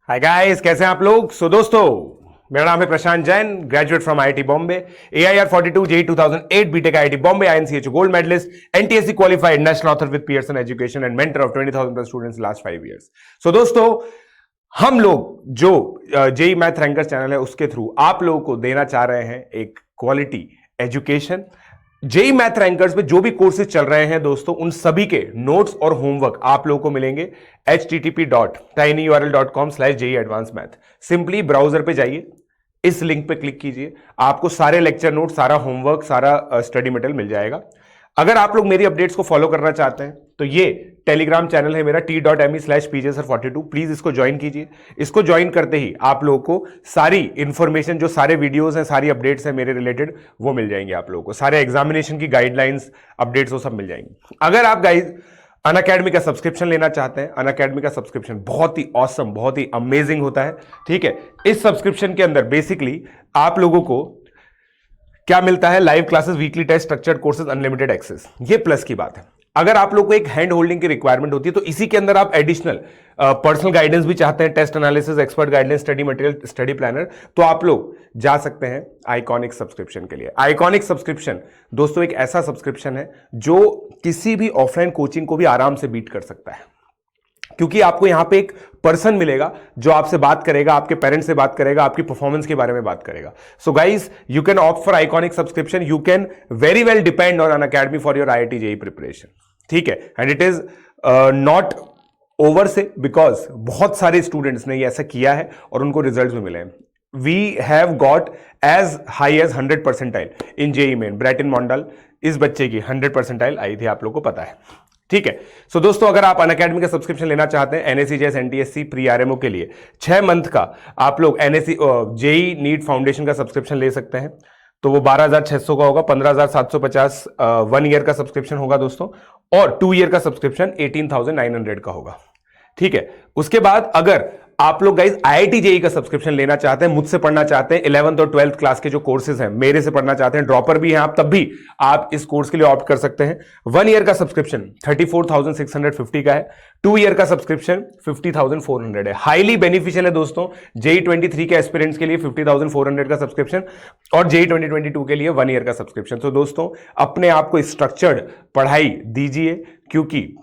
Hi guys, कैसे हैं आप लोग। दोस्तों, मेरा नाम है Prashant Jain, graduate from IIT Bombay, AIR 42 JEE 2008 BTech IIT Bombay, INCH gold medalist, NTSC qualified, national author with Pearson education and mentor of 20,000 plus students last 5 years. दोस्तों, हम लोग जो जेई मैथ रैंकर्स चैनल है उसके थ्रू आप लोगों को देना चाह रहे हैं एक quality education. JEE math rankers में जो भी कोर्सेज चल रहे हैं दोस्तों, उन सभी के नोट्स और होमवर्क आप लोगों को मिलेंगे http.tinyurl.com/JEE Advanced Math। Simply browser पे जाइए, इस लिंक पे क्लिक कीजिए, आपको सारे लेक्चर नोट, सारा होमवर्क, सारा स्टडी मटेरियल मिल जाएगा। अगर आप लोग मेरी अपडेट्स को फॉलो करना चाहते हैं तो ये टेलीग्राम चैनल है मेरा t.me/pjsir42। प्लीज इसको ज्वाइन कीजिए। इसको ज्वाइन करते ही आप लोगों को सारी इंफॉर्मेशन, जो सारे वीडियोस हैं, सारी अपडेट्स हैं मेरे रिलेटेड, वो मिल जाएंगे आप लोगों को। सारे एग्जामिनेशन की गाइडलाइंस, अपडेट्स, वो सब मिल जाएंगी। अगर आप गाइज अनअकैडमी का सब्सक्रिप्शन लेना चाहते हैं, अनअकैडमी का सब्सक्रिप्शन बहुत ही ऑसम, बहुत ही अमेजिंग होता है। ठीक है, इस सब्सक्रिप्शन के अंदर बेसिकली आप लोगों को क्या मिलता है? Live classes, weekly test, structured courses, unlimited access. ये प्लस की बात है। अगर आप लोग को एक हैंड होल्डिंग की रिक्वायरमेंट होती है तो इसी के अंदर आप एडिशनल पर्सनल गाइडेंस भी चाहते हैं, test analysis, expert guidance, study material, study planner, तो आप लोग जा सकते हैं आइकॉनिक सब्सक्रिप्शन के लिए। आइकॉनिक सब्सक्रिप्शन दोस्तों एक ऐसा सब्सक्रिप्शन है जो किसी भी ऑफलाइन कोचिंग को भी आराम से बीट कर सकता है, क्योंकि आपको यहां पे एक पर्सन मिलेगा जो आपसे बात करेगा, आपके पेरेंट्स से बात करेगा, आपकी परफॉर्मेंस के बारे में बात करेगा। So guys, you can opt for iconic subscription. You can very well depend on Unacademy for your IIT JEE preparation. ठीक है, and it is not over से, बिकॉज बहुत सारे स्टूडेंट्स ने ये ऐसा किया है और उनको रिजल्ट भी मिले हैं। We have got as high as 100 percentile in JEE main. Bratin Mondal, इस बच्चे की 100 परसेंटाइल आई थी, आप लोग को पता है। ठीक है, सो दोस्तों, अगर आप अनअकैडमी का सब्सक्रिप्शन लेना चाहते हैं NSE JS NTSC pre RMO के लिए 6 मंथ का, आप लोग JEE नीट फाउंडेशन का सब्सक्रिप्शन ले सकते हैं। तो वो 12,600 का होगा, 15,750 1 ईयर का सब्सक्रिप्शन होगा दोस्तों, और 2 ईयर का सब्सक्रिप्शन 18,900 का होगा। ठीक है, उसके बाद अगर आप लोग गाइज IIT JEE का सब्सक्रिप्शन लेना चाहते हैं, मुझसे पढ़ना चाहते हैं, 11th और 12th क्लास के जो कोर्सेज हैं मेरे से पढ़ना चाहते हैं, ड्रॉपर भी हैं आप, तब भी आप इस कोर्स के लिए ऑप्ट कर सकते हैं। 1 ईयर का सब्सक्रिप्शन 34,650 का है, 2 ईयर का सब्सक्रिप्शन 50,400 है। हाईली बेनिफिशियल है दोस्तों JEE 23 के एस्पिरेंट्स के लिए 50,400 का सब्सक्रिप्शन, और JEE 2022 के लिए 1 ईयर का सब्सक्रिप्शन। तो दोस्तों, अपने आप को स्ट्रक्चर्ड पढ़ाई दीजिए, क्योंकि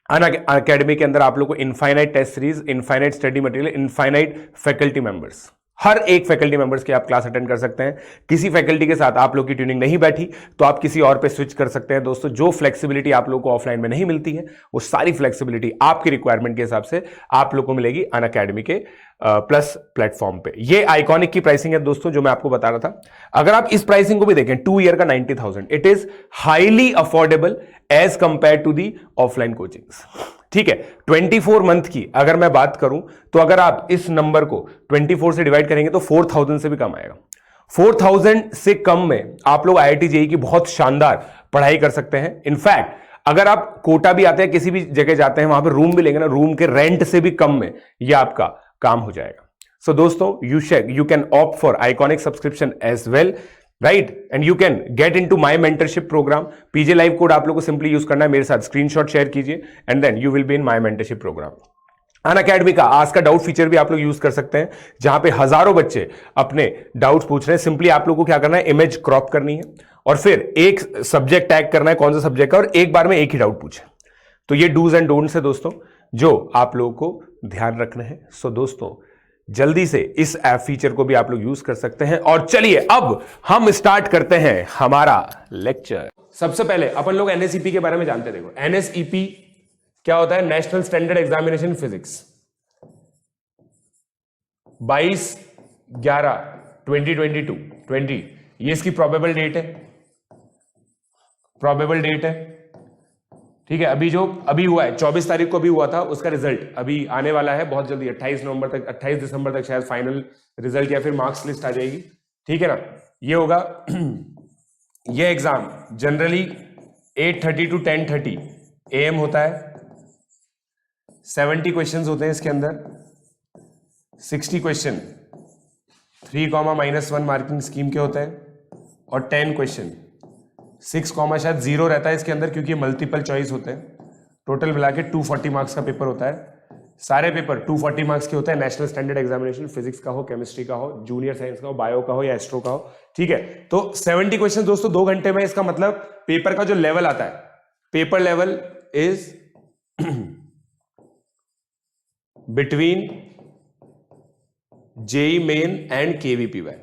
अनअकैडमी के अंदर आप लोग को infinite test series, infinite study material, infinite faculty members, हर एक फैकल्टी मेंबर्स की आप क्लास अटेंड कर सकते हैं। किसी फैकल्टी के साथ आप लोग की ट्यूनिंग नहीं बैठी तो आप किसी और पे स्विच कर सकते हैं दोस्तों। जो फ्लेक्सिबिलिटी आप लोग को ऑफलाइन में नहीं मिलती है, वो सारी फ्लेक्सिबिलिटी आपकी रिक्वायरमेंट के हिसाब से आप लोग को मिलेगी अनअकैडमी के प्लस प्लेटफॉर्म पे। ये आइकॉनिक की प्राइसिंग है दोस्तों, जो मैं आपको बता रहा था। अगर आप इस प्राइसिंग को भी देखें, 2 ईयर का 90,000, it is highly affordable as compared to the offline coachings. ठीक है, 24 मंथ की अगर मैं बात करूं तो अगर आप इस नंबर को 24 से डिवाइड करेंगे तो 4,000 से भी कम आएगा। 4,000 से कम में आप लोग IIT JEE की बहुत शानदार पढ़ाई कर सकते हैं। इनफैक्ट अगर आप कोटा भी आते हैं, किसी भी जगह जाते हैं, वहां पर रूम भी लेंगे ना, रूम के रेंट से भी कम में यह आपका काम हो जाएगा। सो दोस्तों, you can opt for iconic subscription as well, right, and you can get into my mentorship program. PJ live code आप लोग को सिंपली यूज करना है, मेरे साथ स्क्रीनशॉट शेयर कीजिए, and then you will be in my mentorship program. Unacademy का ask का डाउट फीचर भी आप लोग यूज कर सकते हैं, जहां पे हजारों बच्चे अपने डाउट्स पूछ रहे हैं। सिंपली आप लोग को क्या करना है, इमेज क्रॉप करनी है और फिर एक सब्जेक्ट टैग करना है, कौन सा सब्जेक्ट का, और एक बार में एक ही डाउट पूछे। तो ये डूज एंड डोंट्स है दोस्तों, जो आप लोगों को ध्यान रखना है। सो दोस्तों, जल्दी से इस ऐप फीचर को भी आप लोग यूज कर सकते हैं। और चलिए अब हम स्टार्ट करते हैं हमारा लेक्चर। सबसे पहले अपन लोग NSEP के बारे में जानते हैं। देखो, NSEP क्या होता है? National standard examination physics. 22/11/2022 ये इसकी प्रोबेबल डेट है, प्रोबेबल डेट है। ठीक है, अभी हुआ है 24 तारीख को अभी हुआ था, उसका रिजल्ट अभी आने वाला है बहुत जल्दी, 28 नवंबर तक, 28 दिसंबर तक शायद फाइनल रिजल्ट या फिर मार्क्स लिस्ट आ जाएगी। ठीक है ना, ये होगा। ये एग्जाम जनरली 8:30 to 10:30 AM होता है। 70 क्वेश्चंस होते हैं इसके अंदर, 60 क्वेश्चन 3, -1 मार्किंग स्कीम के होते हैं, और 10 क्वेश्चन 6, शायद 0 रहता है इसके अंदर, क्योंकि मल्टीपल चॉइस होते हैं। टोटल मिला के 240 मार्क्स का पेपर होता है। सारे पेपर 240 मार्क्स के होते हैं, नेशनल स्टैंडर्ड एग्जामिनेशन, फिजिक्स का हो, केमिस्ट्री का हो, जूनियर साइंस का हो, बायो का हो या एस्ट्रो का हो, ठीक है। तो 70 क्वेश्चन दोस्तों 2 घंटे में, इसका मतलब पेपर का जो लेवल आता है, paper level is between JEE Main and KVPY.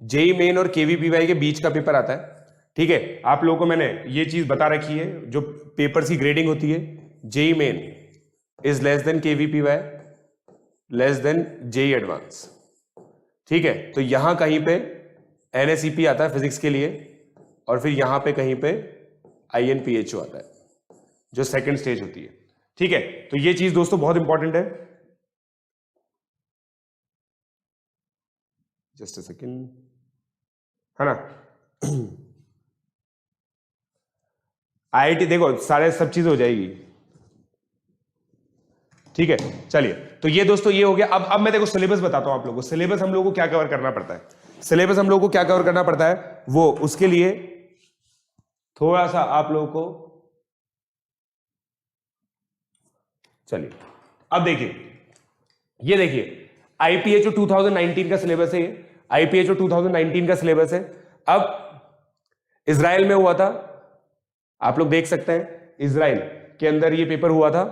JEE Main और केवीपीवाई के बीच का पेपर आता है, ठीक है। आप लोगों को मैंने ये चीज बता रखी है, जो पेपर्स की ग्रेडिंग होती है, JEE Main is less than KVPY, less than JEE advance, ठीक है। तो यहां कहीं पे एनएसईपी आता है फिजिक्स के लिए, और फिर यहां पे कहीं पे आईएनपीएचओ आता है, जो सेकंड स्टेज होती है, ठीक है। तो ये चीज दोस्तों बहुत इंपॉर्टेंट है। जस्ट अ सेकेंड, है ना। आईआईटी देखो सारे सब चीज हो जाएगी, ठीक है। चलिए, तो ये दोस्तों ये हो गया। अब मैं देखो सिलेबस बताता हूं आप लोगों को। सिलेबस हम लोगों को क्या कवर करना पड़ता है, सिलेबस हम लोगों को क्या कवर करना पड़ता है, वो उसके लिए थोड़ा सा आप लोगों को, चलिए अब देखिए, ये देखिए आईपीएचओ 2019 का सिलेबस है, ये आईपीएचओ 2019 का सिलेबस है। अब इजराइल में हुआ था, आप लोग देख सकते हैं, इजराइल के अंदर ये पेपर हुआ था।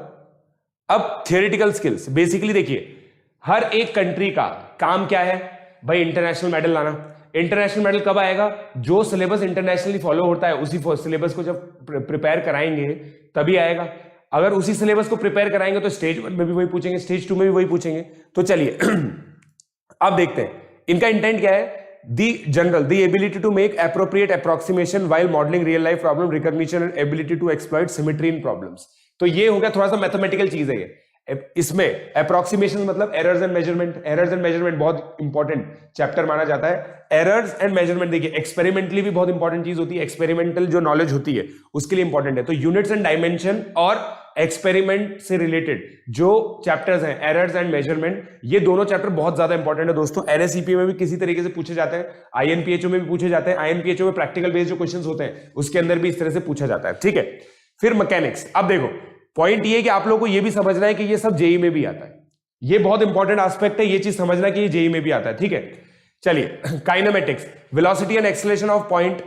अब थियोरेटिकल स्किल्स, बेसिकली देखिए हर एक कंट्री का काम क्या है भाई, इंटरनेशनल मेडल लाना। इंटरनेशनल मेडल कब आएगा, जो सिलेबस इंटरनेशनली फॉलो होता है उसी सिलेबस को जब प्रिपेयर कराएंगे तभी आएगा। अगर उसी सिलेबस को प्रिपेयर कराएंगे तो स्टेज 1 में भी वही पूछेंगे, स्टेज 2 में भी वही पूछेंगे। तो चलिए अब देखते हैं इनका इंटेंट क्या है। the ability to make appropriate approximation while modeling real life problem, recognition and ability to exploit symmetry in problems। तो ये हो गया थोड़ा सा मैथमेटिकल चीज है ये। इसमें अप्रोक्सीमेशन मतलब errors and measurement. Errors and measurement बहुत इंपॉर्टेंट चैप्टर माना जाता है। एरर्स एंड मेजरमेंट देखिए एक्सपेरिमेंटली भी बहुत इंपॉर्टेंट चीज होती है, एक्सपेरिमेंटल जो नॉलेज होती है उसके लिए इंपॉर्टेंट है। तो यूनिट्स एंड डायमेंशन और एक्सपेरिमेंट से रिलेटेड जो चैप्टर्स हैं, एरर्स एंड मेजरमेंट, ये दोनों चैप्टर बहुत ज्यादा इंपॉर्टेंट है दोस्तों। एनएसईपी में भी किसी तरीके से पूछे जाते हैं, आईएनपीएचओ में भी पूछे जाते हैं। आईएनपीएचओ में प्रैक्टिकल बेस्ड जो क्वेश्चंस होते हैं उसके अंदर भी इस तरह से पूछा जाता है, ठीक है। फिर मैकेनिक्स, अब देखो पॉइंट ये है कि आप लोगों को ये भी समझना है कि ये सब जेई में भी आता है। ये बहुत इंपॉर्टेंट एस्पेक्ट है, ये चीज समझना कि ये जेई में भी आता है, ठीक है। चलिए kinematics, velocity and acceleration of point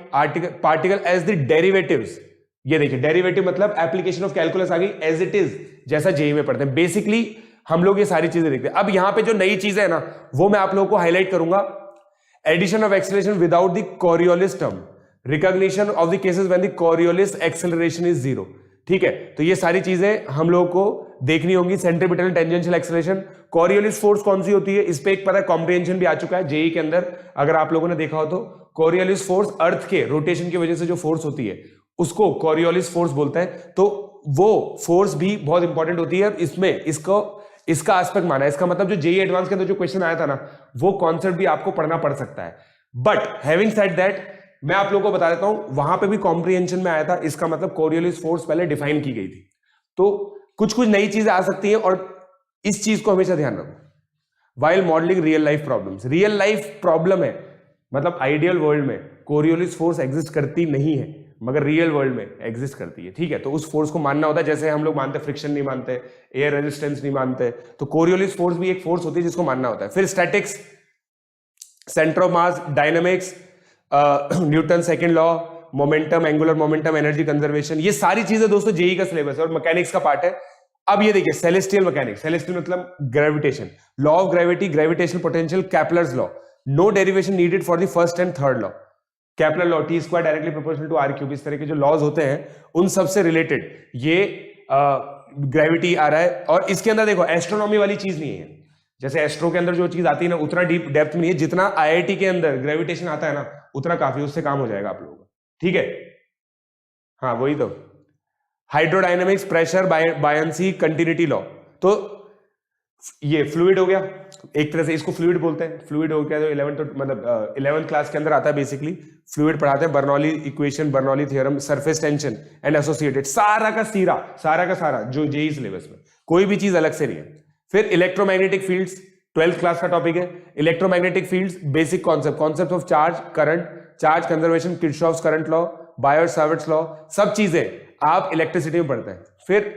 particle as the derivatives. ये देखिए डेरिवेटिव मतलब एप्लीकेशन ऑफ कैलकुलस आ गई, एज इट इज जैसा जेई में पढ़ते हैं। बेसिकली हम लोग ये सारी चीजें देखते हैं। अब यहां पे जो नई चीजें है ना वो मैं आप लोगों को हाईलाइट करूंगा। Addition of acceleration without the Coriolis term, recognition of the cases when the Coriolis acceleration is 0, ठीक है। तो ये सारी चीजें हम लोगों को देखनी होंगी। Centripetal tangential acceleration, Coriolis force कौन सी होती है, इस पे एक पता है कॉम्प्रिहेंशन भी आ चुका है जेई के अंदर, अगर आप लोगों ने देखा हो तो। कोरियोलिस फोर्स अर्थ के रोटेशन की वजह से जो फोर्स होती है उसको कोरियोलिस फोर्स बोलते हैं। तो वो फोर्स भी बहुत इंपॉर्टेंट होती है। इसमें इसका एस्पेक्ट माना है। इसका मतलब जो जेई एडवांस के अंदर जो क्वेश्चन आया था ना वो कॉन्सेप्ट भी आपको पढ़ना पड़ सकता है। बट हैविंग सेड दैट मैं आप लोगों को बता देता हूं वहां पे भी कॉम्प्रिहेंशन में आया था। इसका मतलब कोरियोलिस फोर्स पहले डिफाइन की गई थी। तो कुछ नई चीजें आ सकती हैं और इस चीज को हमेशा ध्यान रखो while modelling real life problems. Real life problem है मतलब आइडियल वर्ल्ड में कोरियोलिस फोर्स एग्जिस्ट करती नहीं है मगर रियल वर्ल्ड में एग्जिस्ट करती है, ठीक है। तो उस फोर्स को मानना होता है, जैसे हम लोग मानते हैं फ्रिक्शन नहीं मानते, एयर रेजिस्टेंस नहीं मानते, तो कोरियोलिस फोर्स भी एक फोर्स होती है जिसको मानना होता है। फिर statics, centre of mass, dynamics, Newton second law, momentum, angular momentum, energy conservation, ये सारी चीजें दोस्तों जेई का सिलेबस है और मैकेनिक्स का पार्ट है। अब ये देखिए सेलेस्टियल मैकेनिक्स, सेलेस्टियल मतलब gravitation, law of gravity, gravitational potential, Kepler's law, no derivation needed for the first and third law, Kepler law, T square directly proportional to R cube, इस तरह के जो लॉज होते हैं उन सब से रिलेटेड ये ग्रेविटी आ रहा है। और इसके अंदर देखो एस्ट्रोनॉमी वाली चीज नहीं है, जैसे एस्ट्रो के अंदर जो चीज आती है ना उतना डीप डेप्थ में नहीं है, जितना आईआईटी के अंदर ग्रेविटेशन आता है ना उतना काफी, उससे काम हो जाएगा आप लोगों का, ठीक है। हाँ वही तो hydrodynamics, pressure, buoyancy, continuity law, तो ये फ्लूइड हो गया एक तरह से, इसको फ्लूइड बोलते हैं। फ्लूइड हो गया जो 11th क्लास के अंदर आता है। बेसिकली फ्लूइड पढ़ाते हैं, Bernoulli equation, Bernoulli theorem, surface tension and associated, सारा का सारा जो जेई सिलेबस में, कोई भी चीज अलग से नहीं है। फिर इलेक्ट्रोमैग्नेटिक फील्ड्स 12th क्लास का टॉपिक है। Electromagnetic fields basic concept of charge, current, charge conservation, Kirchhoff's current law, bio-Savart's law, सब चीजें आप इलेक्ट्रिसिटी में पढ़ते हैं। फिर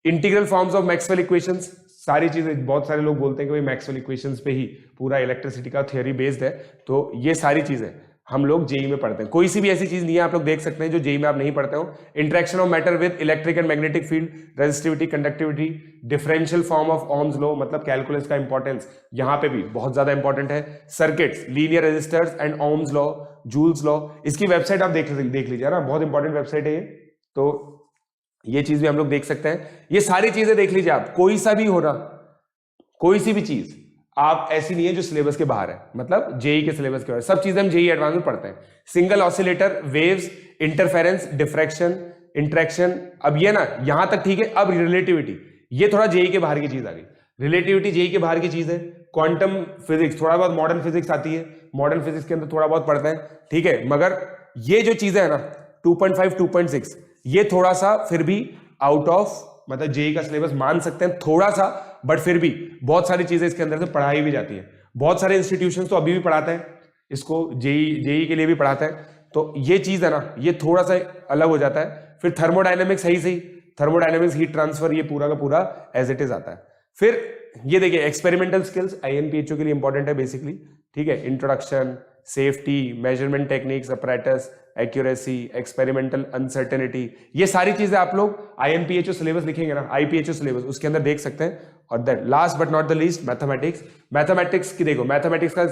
integral forms of Maxwell equations, सारी चीजें, बहुत सारे लोग बोलते हैं कि भाई मैक्सवेल इक्वेशंस पे ही पूरा इलेक्ट्रिसिटी का थ्योरी बेस्ड है, तो ये सारी चीजें हम लोग जेई में पढ़ते हैं। कोई सी भी ऐसी चीज नहीं है आप लोग देख सकते हैं जो जेई में आप नहीं पढ़ते हो। Interaction of matter with electric and magnetic field, resistivity, conductivity, differential form of Ohm's law, मतलब कैलकुलस का इंपॉर्टेंस यहाँ पे भी बहुत ज्यादा इंपॉर्टेंट है। Circuits, linear resistors and Ohm's law, Joule's law, इसकी वेबसाइट आप देख लीजिए ना, बहुत इंपॉर्टेंट वेबसाइट है ये, तो ये चीज भी हम लोग देख सकते हैं। ये सारी चीजें देख लीजिए आप, कोई सा भी हो ना, कोई सी भी चीज आप ऐसी नहीं है जो सिलेबस के बाहर है, मतलब जेई के सिलेबस के बाहर, सब चीजें हम जेई एडवांस में पढ़ते हैं। Single oscillator, waves, interference, diffraction, interaction, अब ये ना यहां तक ठीक है। अब रिलेटिविटी, ये थोड़ा जेई के बाहर की चीज आ गई। रिलेटिविटी जेई के बाहर की चीज है। क्वांटम फिजिक्स, थोड़ा बहुत मॉडर्न फिजिक्स आती है, मॉडर्न फिजिक्स के अंदर थोड़ा बहुत पढ़ते हैं, ठीक है, मगर ये जो चीजें है ना 2.5 2.6 ये थोड़ा सा फिर भी आउट ऑफ, मतलब जेई का सिलेबस मान सकते हैं थोड़ा सा, बट फिर भी बहुत सारी चीजें इसके अंदर से पढ़ाई भी जाती है। बहुत सारे इंस्टीट्यूशन तो अभी भी पढ़ाते हैं इसको, जेई के लिए भी पढ़ाते हैं, तो ये चीज है ना, ये थोड़ा सा अलग हो जाता है। फिर थर्मोडायनेमिक्स सही, थर्मोडायनेमिक्स, हीट ट्रांसफर, ये पूरा का पूरा एज इट इज आता है। फिर ये देखिए एक्सपेरिमेंटल स्किल्स, आईएनपीएचओ के लिए इंपॉर्टेंट है बेसिकली, ठीक है, introduction, safety, measurement techniques, apparatus, accuracy, experimental uncertainty, ये सारी चीजें आप लोग आईएनपीएचओ सिलेबस लिखेंगे ना, आईपीएचओ सिलेबस, उसके अंदर देख सकते हैं। और that last but not the least mathematics. Mathematics की देखो, मैथमेटिक्स का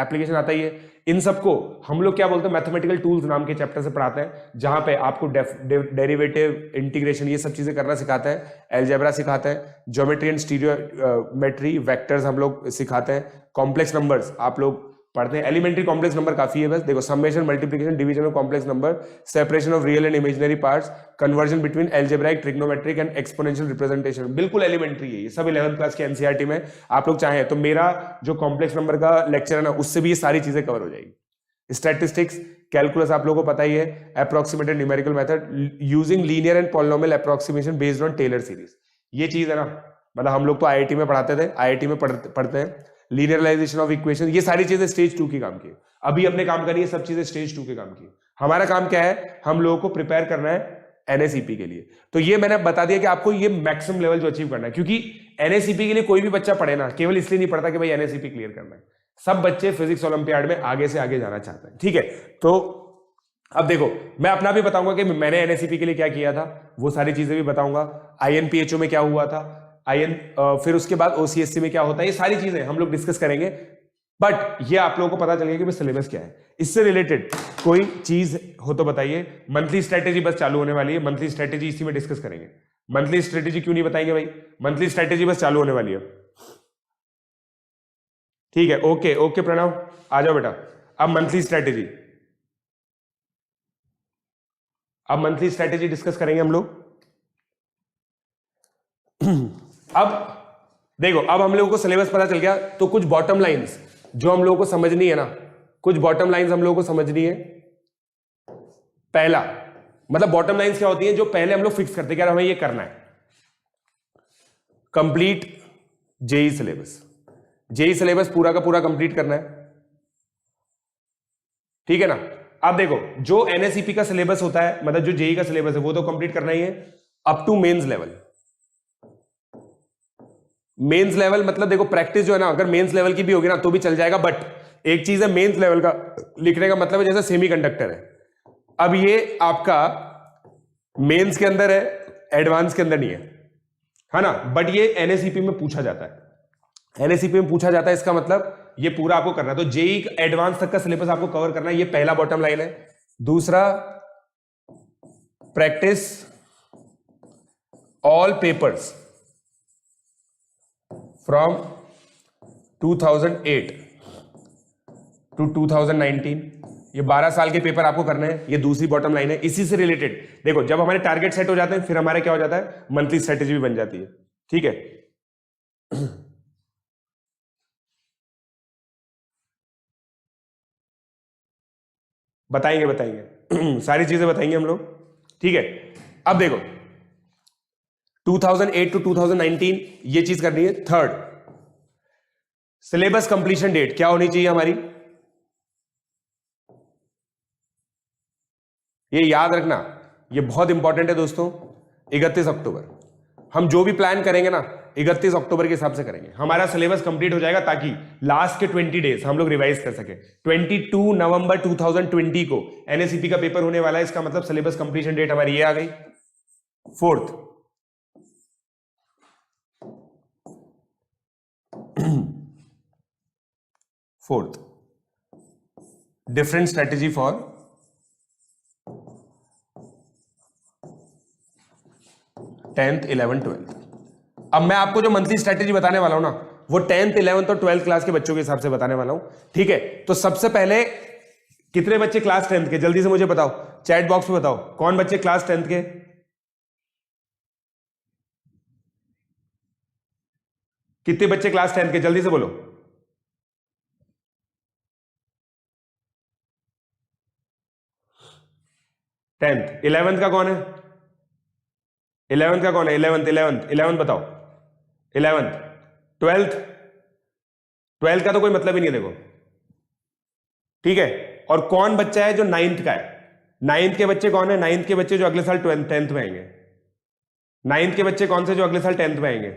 एप्लीकेशन आता ही है। इन सबको हम लोग क्या बोलते हैं, मैथमेटिकल टूल्स नाम के चैप्टर से पढ़ाते हैं, जहां पे आपको डेरिवेटिव, इंटीग्रेशन, ये सब चीजें करना सिखाते हैं, अलजेब्रा सिखाते हैं, ज्योमेट्री एंड स्टीरियोमेट्री, वेक्टर्स हम लोग सिखाते हैं, कॉम्प्लेक्स नंबर्स आप लोग पढ़ते हैं। एलिमेंट्री कॉम्प्लेक्स नंबर काफी है बस, देखो summation, multiplication, division of complex number, separation of real and imaginary parts, conversion between algebraic, trigonometric and exponential representation, बिल्कुल एलिमेंट्री है ये सब, 11th क्लास के एनसीईआरटी में आप लोग चाहें तो मेरा जो कॉम्प्लेक्स नंबर का लेक्चर है ना, उससे भी ये सारी चीजें कवर हो जाएगी। स्टैटिस्टिक्स, कैलकुलस आप लोगों को पता ही है, approximated numerical method using linear and polynomial approximation based on Taylor series, ये चीज है ना, मतलब हम लोग तो आईआईटी में पढ़ाते थे, आईआईटी में पढ़ते हैं। लीनियराइजेशन ऑफ इक्वेशन, ये सारी चीजें स्टेज 2 की काम की, अभी हमने काम करी है सब चीजें स्टेज 2 के काम की। हमारा काम क्या है, हम लोगों को प्रिपेयर करना है एनएसईपी के लिए। तो ये मैंने बता दिया कि आपको ये मैक्सिमम लेवल जो अचीव करना है, क्योंकि एनएसईपी के लिए कोई भी बच्चा पढ़े ना, केवल इसलिए नहीं पढ़ता कि भाई एनएसईपी क्लियर करना है, सब बच्चे फिजिक्स ओलंपियाड में आगे से आगे जाना चाहते हैं, ठीक है। तो अब देखो, मैं अपना भी बताऊंगा कि मैंने एनएसईपी के लिए क्या किया था, वो सारी चीजें भी बताऊंगा, आईएनपीएचओ में क्या हुआ था, फिर उसके बाद ओसीएससी में क्या होता है, ये सारी चीजें हम लोग डिस्कस करेंगे। बट ये आप लोगों को पता चल गया कि सिलेबस क्या है। इससे रिलेटेड कोई चीज हो तो बताइए। मंथली स्ट्रेटेजी बस चालू होने वाली है, मंथली स्ट्रेटेजी इसी में डिस्कस करेंगे। मंथली स्ट्रेटेजी क्यों नहीं बताएंगे भाई, मंथली स्ट्रेटेजी बस चालू होने वाली है, ठीक है। ओके ओके प्रणव, आ जाओ बेटा। अब मंथली स्ट्रेटेजी, अब मंथली स्ट्रेटेजी डिस्कस करेंगे हम लोग। अब देखो, अब हम लोगों को सिलेबस पता चल गया, तो कुछ बॉटम लाइंस जो हम लोगों को समझनी है ना, कुछ बॉटम लाइंस हम लोगों को समझनी है। पहला मतलब बॉटम लाइंस क्या होती है, जो पहले हम लोग फिक्स करते हैं कि हमें ये करना है, complete JEE syllabus, JEE syllabus पूरा का पूरा कंप्लीट करना है, ठीक है ना। अब देखो, जो एनएसईपी का सिलेबस होता है, मतलब जो जेई का सिलेबस है, वो तो कंप्लीट करना ही है up to mains level. Mains level मतलब देखो, प्रैक्टिस जो है ना, अगर मेंस लेवल की भी होगी ना तो भी चल जाएगा, बट एक चीज है मेंस लेवल का लिखने का मतलब है, जैसे सेमीकंडक्टर है, अब ये आपका मेंस के अंदर है, एडवांस के अंदर नहीं है ना, बट ये एनएसईपी में पूछा जाता है, एनएसईपी में पूछा जाता है, इसका मतलब ये पूरा आपको करना है। तो जेई एडवांस तक का सिलेबस आपको कवर करना है, ये पहला बॉटम लाइन है। दूसरा, practice all papers from 2008 to 2019, ये 12 साल के पेपर आपको करने हैं, ये दूसरी बॉटम लाइन है। इसी से रिलेटेड देखो, जब हमारे टारगेट सेट हो जाते हैं, फिर हमारे क्या हो जाता है, मंथली स्ट्रेटेजी भी बन जाती है, ठीक है। बताएंगे बताएंगे सारी चीजें बताएंगे हम लोग, ठीक है। अब देखो, 2008 टू 2019 ये चीज करनी है। थर्ड, सिलेबस कंप्लीशन डेट क्या होनी चाहिए हमारी, ये याद रखना, ये बहुत इंपॉर्टेंट है दोस्तों। 31 अक्टूबर हम जो भी प्लान करेंगे ना, 31 अक्टूबर के हिसाब से करेंगे, हमारा सिलेबस कंप्लीट हो जाएगा ताकि लास्ट के 20 डेज हम लोग रिवाइज कर सके। 22 नवंबर 2020 को एनएसईपी का पेपर होने वाला है, इसका मतलब सिलेबस कंप्लीशन डेट हमारी ये आ गई। Fourth, different strategy for tenth 11th 12th। अब मैं आपको जो मंथली स्ट्रेटेजी बताने वाला हूं ना, वो 10th 11th और 12th क्लास के बच्चों के हिसाब से बताने वाला हूं, ठीक है। तो सबसे पहले कितने बच्चे क्लास 10th के, जल्दी से मुझे बताओ, चैट बॉक्स में बताओ कौन बच्चे क्लास 10th के। कितने बच्चे क्लास 10th के, जल्दी से बोलो। 10th 11th का कौन है? 11th का कौन है? 11th बताओ। 11th 12th का तो कोई मतलब ही नहीं है, देखो, ठीक है। और कौन बच्चा है जो 9th का है? 9th के बच्चे कौन है? 9th के बच्चे जो अगले साल 10th में आएंगे। 9th के बच्चे कौन से जो अगले साल 10th में आएंगे?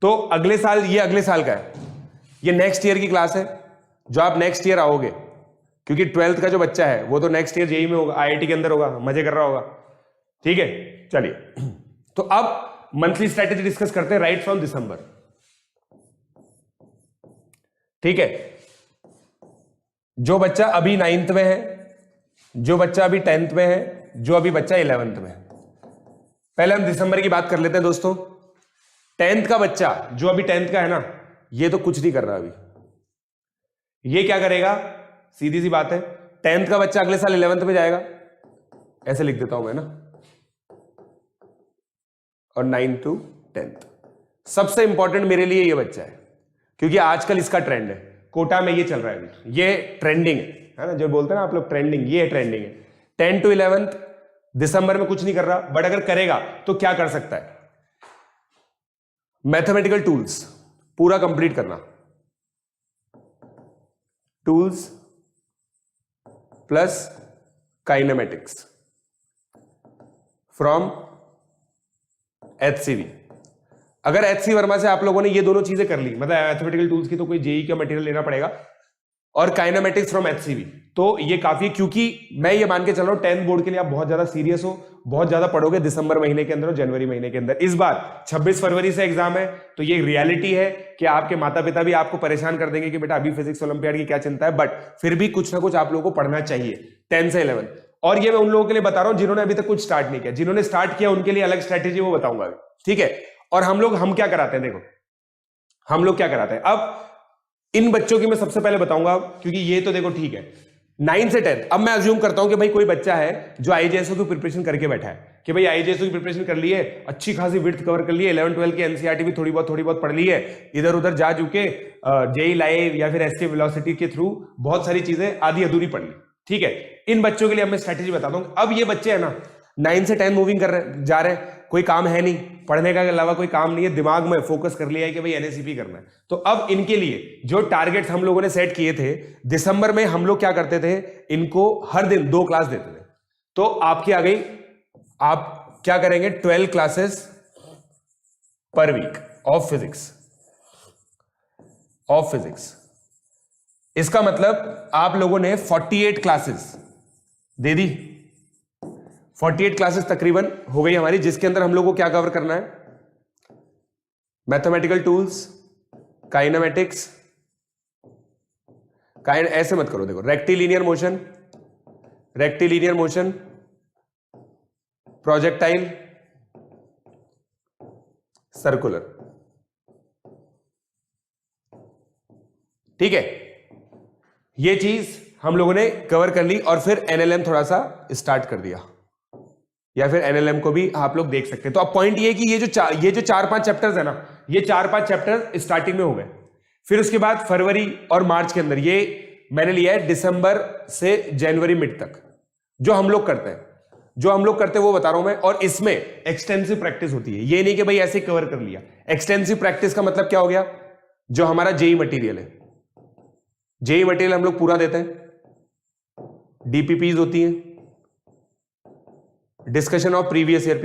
तो अगले साल, ये अगले साल का है, ये नेक्स्ट ईयर की क्लास है, जो आप नेक्स्ट ईयर आओगे, क्योंकि 12th का जो बच्चा है वो तो नेक्स्ट ईयर जेईई में होगा, आईआईटी के अंदर होगा, मजे कर रहा होगा, ठीक है। चलिए, तो अब मंथली स्ट्रेटेजी डिस्कस करते हैं राइट फ्रॉम दिसंबर, ठीक है। जो बच्चा अभी 9th में है, जो बच्चा अभी 10th में है, जो अभी बच्चा 11th में है, पहले हम दिसंबर की बात कर लेते हैं दोस्तों। 10th का बच्चा जो अभी 10th का है ना, ये तो कुछ नहीं कर रहा अभी, ये क्या करेगा? सीधी सी बात है, 10th का बच्चा अगले साल 11th में जाएगा, ऐसे लिख देता हूं मैं ना, और 9 to 10th। सबसे इंपॉर्टेंट मेरे लिए ये बच्चा है, क्योंकि आजकल इसका ट्रेंड है, कोटा में ये चल रहा है, ये ट्रेंडिंग है ना, जो बोलते हैं ना आप लोग ट्रेंडिंग, ये ट्रेंडिंग है। 10 to 11th दिसंबर में कुछ नहीं कर रहा, बट अगर करेगा तो क्या कर सकता है? मैथमेटिकल टूल्स पूरा कंप्लीट करना, tools plus kinematics from HCV। अगर HC वर्मा से आप लोगों ने ये दोनों चीजें कर ली, मतलब मैथमेटिकल टूल्स की तो कोई जेईई का मटेरियल लेना पड़ेगा, और काइनेमेटिक्स फ्रॉम HCV, तो ये काफी, क्योंकि मैं ये मान के चल रहा हूं 10th बोर्ड के लिए आप बहुत ज्यादा सीरियस हो, बहुत ज्यादा पढ़ोगे दिसंबर महीने के अंदर और जनवरी महीने के अंदर। इस बार 26 फरवरी से एग्जाम है, तो ये रियलिटी है कि आपके माता पिता भी आपको परेशान कर देंगे कि बेटा अभी फिजिक्स ओलंपियाड की क्या चिंता है, बट फिर भी कुछ ना कुछ आप लोगों को पढ़ना चाहिए 10 से 11। और ये मैं उन लोगों के लिए बता रहा हूं जिन्होंने अभी तक कुछ स्टार्ट नहीं किया, जिन्होंने स्टार्ट किया उनके लिए अलग स्ट्रैटेजी वो बताऊंगा, ठीक है। और हम क्या कराते हैं, देखो हम लोग क्या कराते हैं, अब इन बच्चों की मैं सबसे पहले बताऊंगा, क्योंकि ये तो देखो ठीक है 9 से 10। अब मैं अज्यूम करता हूं कि भाई कोई बच्चा है जो आईजेएसओ की प्रिपरेशन करके बैठा है, कि भाई आईजेएसओ की प्रिपरेशन कर ली है, अच्छी खासी विड्थ कवर कर ली है, 11 12 की एनसीईआरटी भी थोड़ी बहुत पढ़ ली है, इधर उधर जा चुके, जेई लाइव या फिर एसटी वेलोसिटी के थ्रू बहुत सारी चीजें आधी अधूरी पढ़ ली, ठीक है। इन बच्चों के लिए मैं स्ट्रैटेजी बताता हूं। अब ये बच्चे है ना 9 से 10 मूविंग कर रहे जा रहे हैं, कोई काम है नहीं, पढ़ने का अलावा कोई काम नहीं है, दिमाग में फोकस कर लिया है कि भाई एनएसईपी करना है। तो अब इनके लिए जो टारगेट्स हम लोगों ने सेट किए थे दिसंबर में, हम लोग क्या करते थे, इनको हर दिन 2 क्लास देते थे। तो आपकी आ गई, आप क्या करेंगे, 12 क्लासेस पर वीक ऑफ फिजिक्स। इसका मतलब आप लोगों ने 48 क्लासेस दे दी, 48 क्लासेस तकरीबन हो गई हमारी, जिसके अंदर हम लोग को क्या कवर करना है, मैथमेटिकल टूल्स, काइनेमेटिक्स, ऐसे मत करो, देखो रेक्टिलिनियर मोशन, प्रोजेक्टाइल, सर्कुलर, ठीक है। ये चीज हम लोगों ने कवर कर ली, और फिर एनएलएम थोड़ा सा स्टार्ट कर दिया, या फिर एनएलएम को भी आप लोग देख सकते हैं। तो अब पॉइंट ये कि ये जो 4-5 चैप्टर्स है ना, ये 4-5 चैप्टर स्टार्टिंग में हो गए, फिर उसके बाद फरवरी और मार्च के अंदर, ये मैंने लिया है दिसंबर से जनवरी मिड तक, जो हम लोग करते हैं वो बता रहा हूं मैं। और इसमें एक्सटेंसिव प्रैक्टिस होती है, ये नहीं कि भाई ऐसे कवर कर लिया। एक्सटेंसिव प्रैक्टिस का मतलब क्या हो गया, जो हमारा जेई मटेरियल है, जेई मटेरियल हम लोग पूरा देते हैं, डीपीपीज होती है, discussion of previous year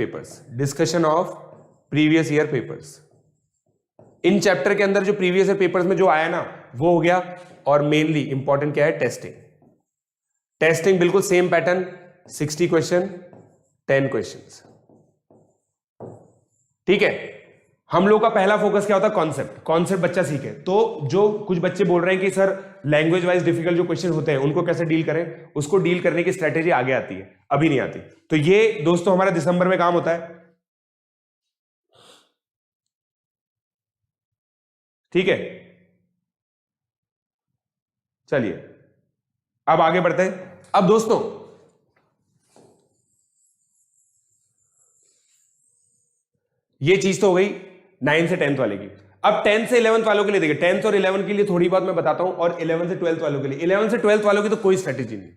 papers, in chapter के अंदर जो प्रीवियस ईयर पेपर्स में जो आया ना वो हो गया, और मेनली इंपॉर्टेंट क्या है, टेस्टिंग। टेस्टिंग बिल्कुल सेम पैटर्न, 60 क्वेश्चन 10 क्वेश्चंस, ठीक है। हम लोग का पहला फोकस क्या होता है, कॉन्सेप्ट। कॉन्सेप्ट बच्चा सीखे। तो जो कुछ बच्चे बोल रहे हैं कि सर लैंग्वेज वाइज डिफिकल्ट जो क्वेश्चन होते हैं उनको कैसे डील करें, उसको डील करने की स्ट्रेटेजी आगे आती है, अभी नहीं आती। तो ये दोस्तों हमारा दिसंबर में काम होता है, ठीक है। चलिए अब आगे बढ़ते हैं। अब दोस्तों ये चीज तो हो गई 9 से 10th वाले की। अब 10 से 11th वालों के लिए देखिए, 10th और 11 के लिए थोड़ी बात मैं बताता हूं, और 11 से 12th वालों के लिए। 11 से 12th वालों की तो कोई स्ट्रेटेजी नहीं,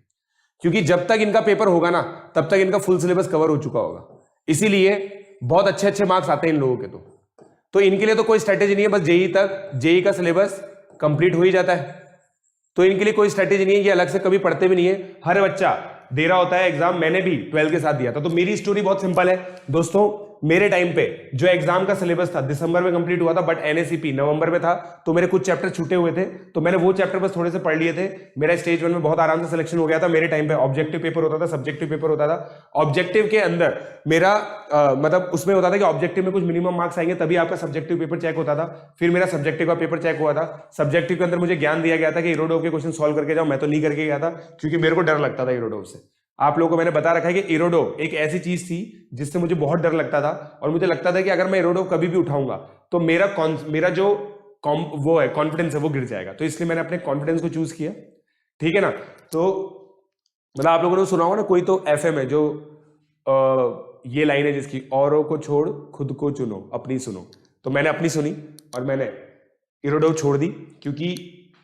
क्योंकि जब तक इनका पेपर होगा ना तब तक इनका फुल सिलेबस कवर हो चुका होगा, इसीलिए बहुत अच्छे अच्छे मार्क्स आते हैं इन लोगों के। तो इनके लिए तो कोई स्ट्रेटेजी नहीं है, बस जेई तक, जेई का सिलेबस कंप्लीट हो ही जाता है, तो इनके लिए कोई स्ट्रेटेजी नहीं है, ये अलग से कभी पढ़ते भी नहीं है। हर बच्चा दे रहा होता है एग्जाम, मैंने भी 12 के साथ दिया था। तो मेरी स्टोरी बहुत सिंपल है दोस्तों। मेरे टाइम पे जो एग्जाम का सिलेबस था दिसंबर में कंप्लीट हुआ था, बट एनएसीपी नवंबर में था, तो मेरे कुछ चैप्टर छूटे हुए थे, तो मैंने वो चैप्टर बस थोड़े से पढ़ लिए थे। मेरा स्टेज 1 में बहुत आराम से सिलेक्शन हो गया था। मेरे टाइम पे ऑब्जेक्टिव पेपर होता था, सब्जेक्टिव पेपर होता था। ऑब्जेक्टिव के अंदर मेरा मतलब उसमें होता था कि ऑब्जेक्टिव में कुछ मिनिमम मार्क्स आएंगे तभी आपका सब्जेक्टिव पेपर चेक होता था। फिर मेरा सब्जेक्टिव का पेपर चेक हुआ था। सब्जेक्टिव के अंदर मुझे ज्ञान दिया गया था कि इरोडोव के क्वेश्चन सॉल्व करके जाओ, मैं तो नहीं करके गया था क्योंकि मेरे को डर लगता था इरोडोव से। आप लोगों को मैंने बता रखा है कि इरोडोव एक ऐसी चीज थी जिससे मुझे बहुत डर लगता था, और मुझे लगता था कि अगर मैं इरोडोव कभी भी उठाऊंगा तो मेरा जो वो है कॉन्फिडेंस है वो गिर जाएगा। तो इसलिए मैंने अपने कॉन्फिडेंस को चूज किया, ठीक है ना। तो मतलब आप लोगों ने सुना होगा ना, कोई तो एफएम है जो ये लाइन है जिसकी, औरों को छोड़ खुद को चुनो अपनी सुनो। तो मैंने अपनी सुनी और मैंने इरोडोव छोड़ दी, क्योंकि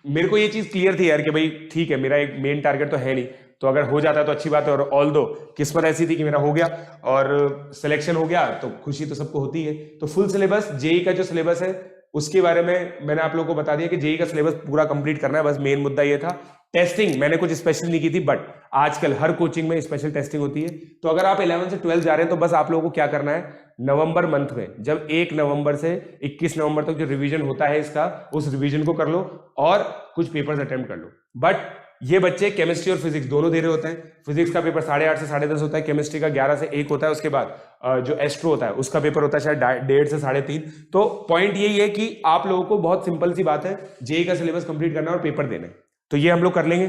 मेरे को ये चीज क्लियर थी यार कि भाई ठीक है, मेरा एक मेन टारगेट तो है नहीं, तो अगर हो जाता है तो अच्छी बात है। और ऑल दो किस्मत ऐसी थी कि मेरा हो गया और सिलेक्शन हो गया, तो खुशी तो सबको होती है। तो फुल सिलेबस जेई का जो सिलेबस है उसके बारे में मैंने आप लोगों को बता दिया कि जेई का सिलेबस पूरा कंप्लीट करना है, बस मेन मुद्दा ये था। टेस्टिंग मैंने कुछ स्पेशल नहीं की थी, बट आजकल हर कोचिंग में स्पेशल टेस्टिंग होती है। तो अगर आप 11 से 12 जा रहे हैं तो बस आप लोगों को क्या करना है, नवंबर मंथ में जब 1 नवंबर से 21 नवंबर तक जो रिवीजन होता है इसका, उस रिवीजन को कर लो और कुछ पेपर्स अटेम्प्ट कर लो। बट ये बच्चे केमिस्ट्री और फिजिक्स दोनों दे रहे होते हैं। फिजिक्स का पेपर 8:30 से 10:30 होता है, केमिस्ट्री का 11 से 1 होता है, उसके बाद जो एस्ट्रो होता है उसका पेपर होता है शायद 1:30 से 3:30। तो पॉइंट यही है कि आप लोगों को बहुत सिंपल सी बात है, जेई का सिलेबस कंप्लीट करना और पेपर देने, तो ये हम लोग कर लेंगे,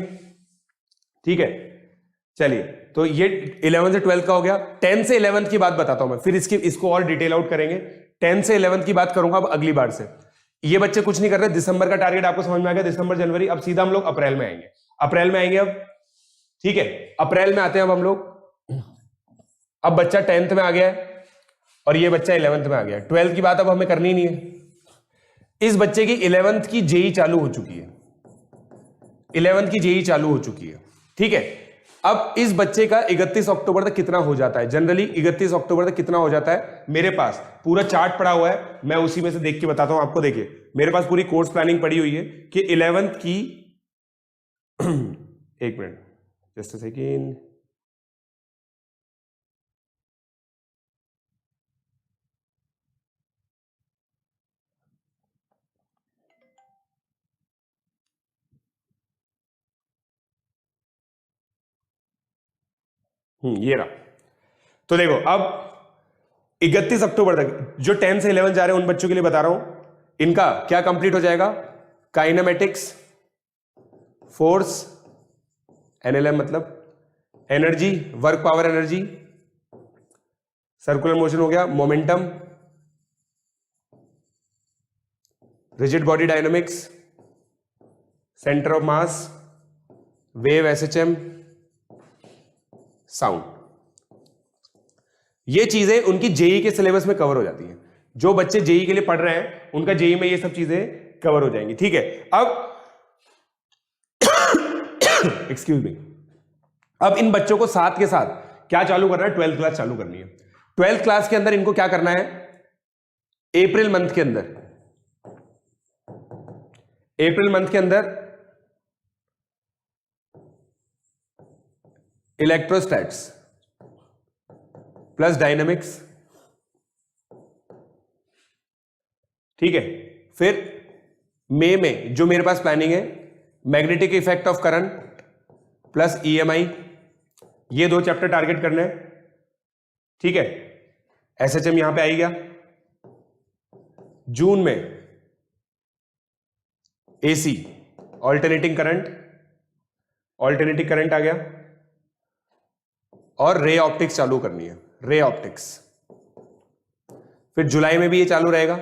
ठीक है। चलिए, तो ये 11 से 12 का हो गया। 10 से 11 की बात बताता हूं मैं, फिर इसको और डिटेल आउट करेंगे। 10 से 11 की बात करूंगा अब अगली बार से। ये बच्चे कुछ नहीं कर रहे, दिसंबर का टारगेट आपको समझ में आ गया, दिसंबर जनवरी, अब सीधा हम लोग अप्रैल में आएंगे। अप्रैल में आएंगे अब, ठीक है, अप्रैल में आते हैं अब हम लोग। अब बच्चा 10th में आ गया है और ये बच्चा 11th में आ गया है। 12th की बात अब हमें करनी नहीं है। इस बच्चे की 11th की जेई चालू हो चुकी है, 11th की जेई चालू हो चुकी है, ठीक है। अब इस बच्चे का 31 अक्टूबर तक कितना हो जाता है, जनरली 31 अक्टूबर तक कितना हो जाता है, मेरे पास पूरा चार्ट पड़ा हुआ है, मैं उसी में से देख के बताता हूं आपको। देखिए मेरे पास पूरी कोर्स प्लानिंग पड़ी हुई है कि 11th की एक मिनट, जस्ट अ सेकेंड। ये रहा। तो देखो अब 31 अक्टूबर तक जो 10 से 11 जा रहे हैं उन बच्चों के लिए बता रहा हूं, इनका क्या कंप्लीट हो जाएगा, काइनेमेटिक्स, फोर्स, एनएलएम मतलब energy, work power energy, circular motion हो गया, momentum, rigid body dynamics, centre of mass, wave SHM, sound. ये चीजें उनकी जेई के सिलेबस में कवर हो जाती हैं। जो बच्चे जेई के लिए पढ़ रहे हैं उनका जेई में ये सब चीजें कवर हो जाएंगी, ठीक है। अब एक्सक्यूज मी, अब इन बच्चों को साथ के साथ क्या चालू करना है, 12th क्लास चालू करनी है। 12th क्लास के अंदर इनको क्या करना है, अप्रैल मंथ के अंदर, अप्रैल मंथ के अंदर इलेक्ट्रोस्टैट्स प्लस डायनामिक्स, ठीक है, फिर मई में जो मेरे पास प्लानिंग है, magnetic effect of current plus EMI, ये 2 चैप्टर टारगेट करने हैं, ठीक है। एसएचएम यहां पे आई गया। जून में एसी, ऑल्टरनेटिंग करंट आ गया, और रे ऑप्टिक्स चालू करनी है, रे ऑप्टिक्स। फिर जुलाई में भी ये चालू रहेगा,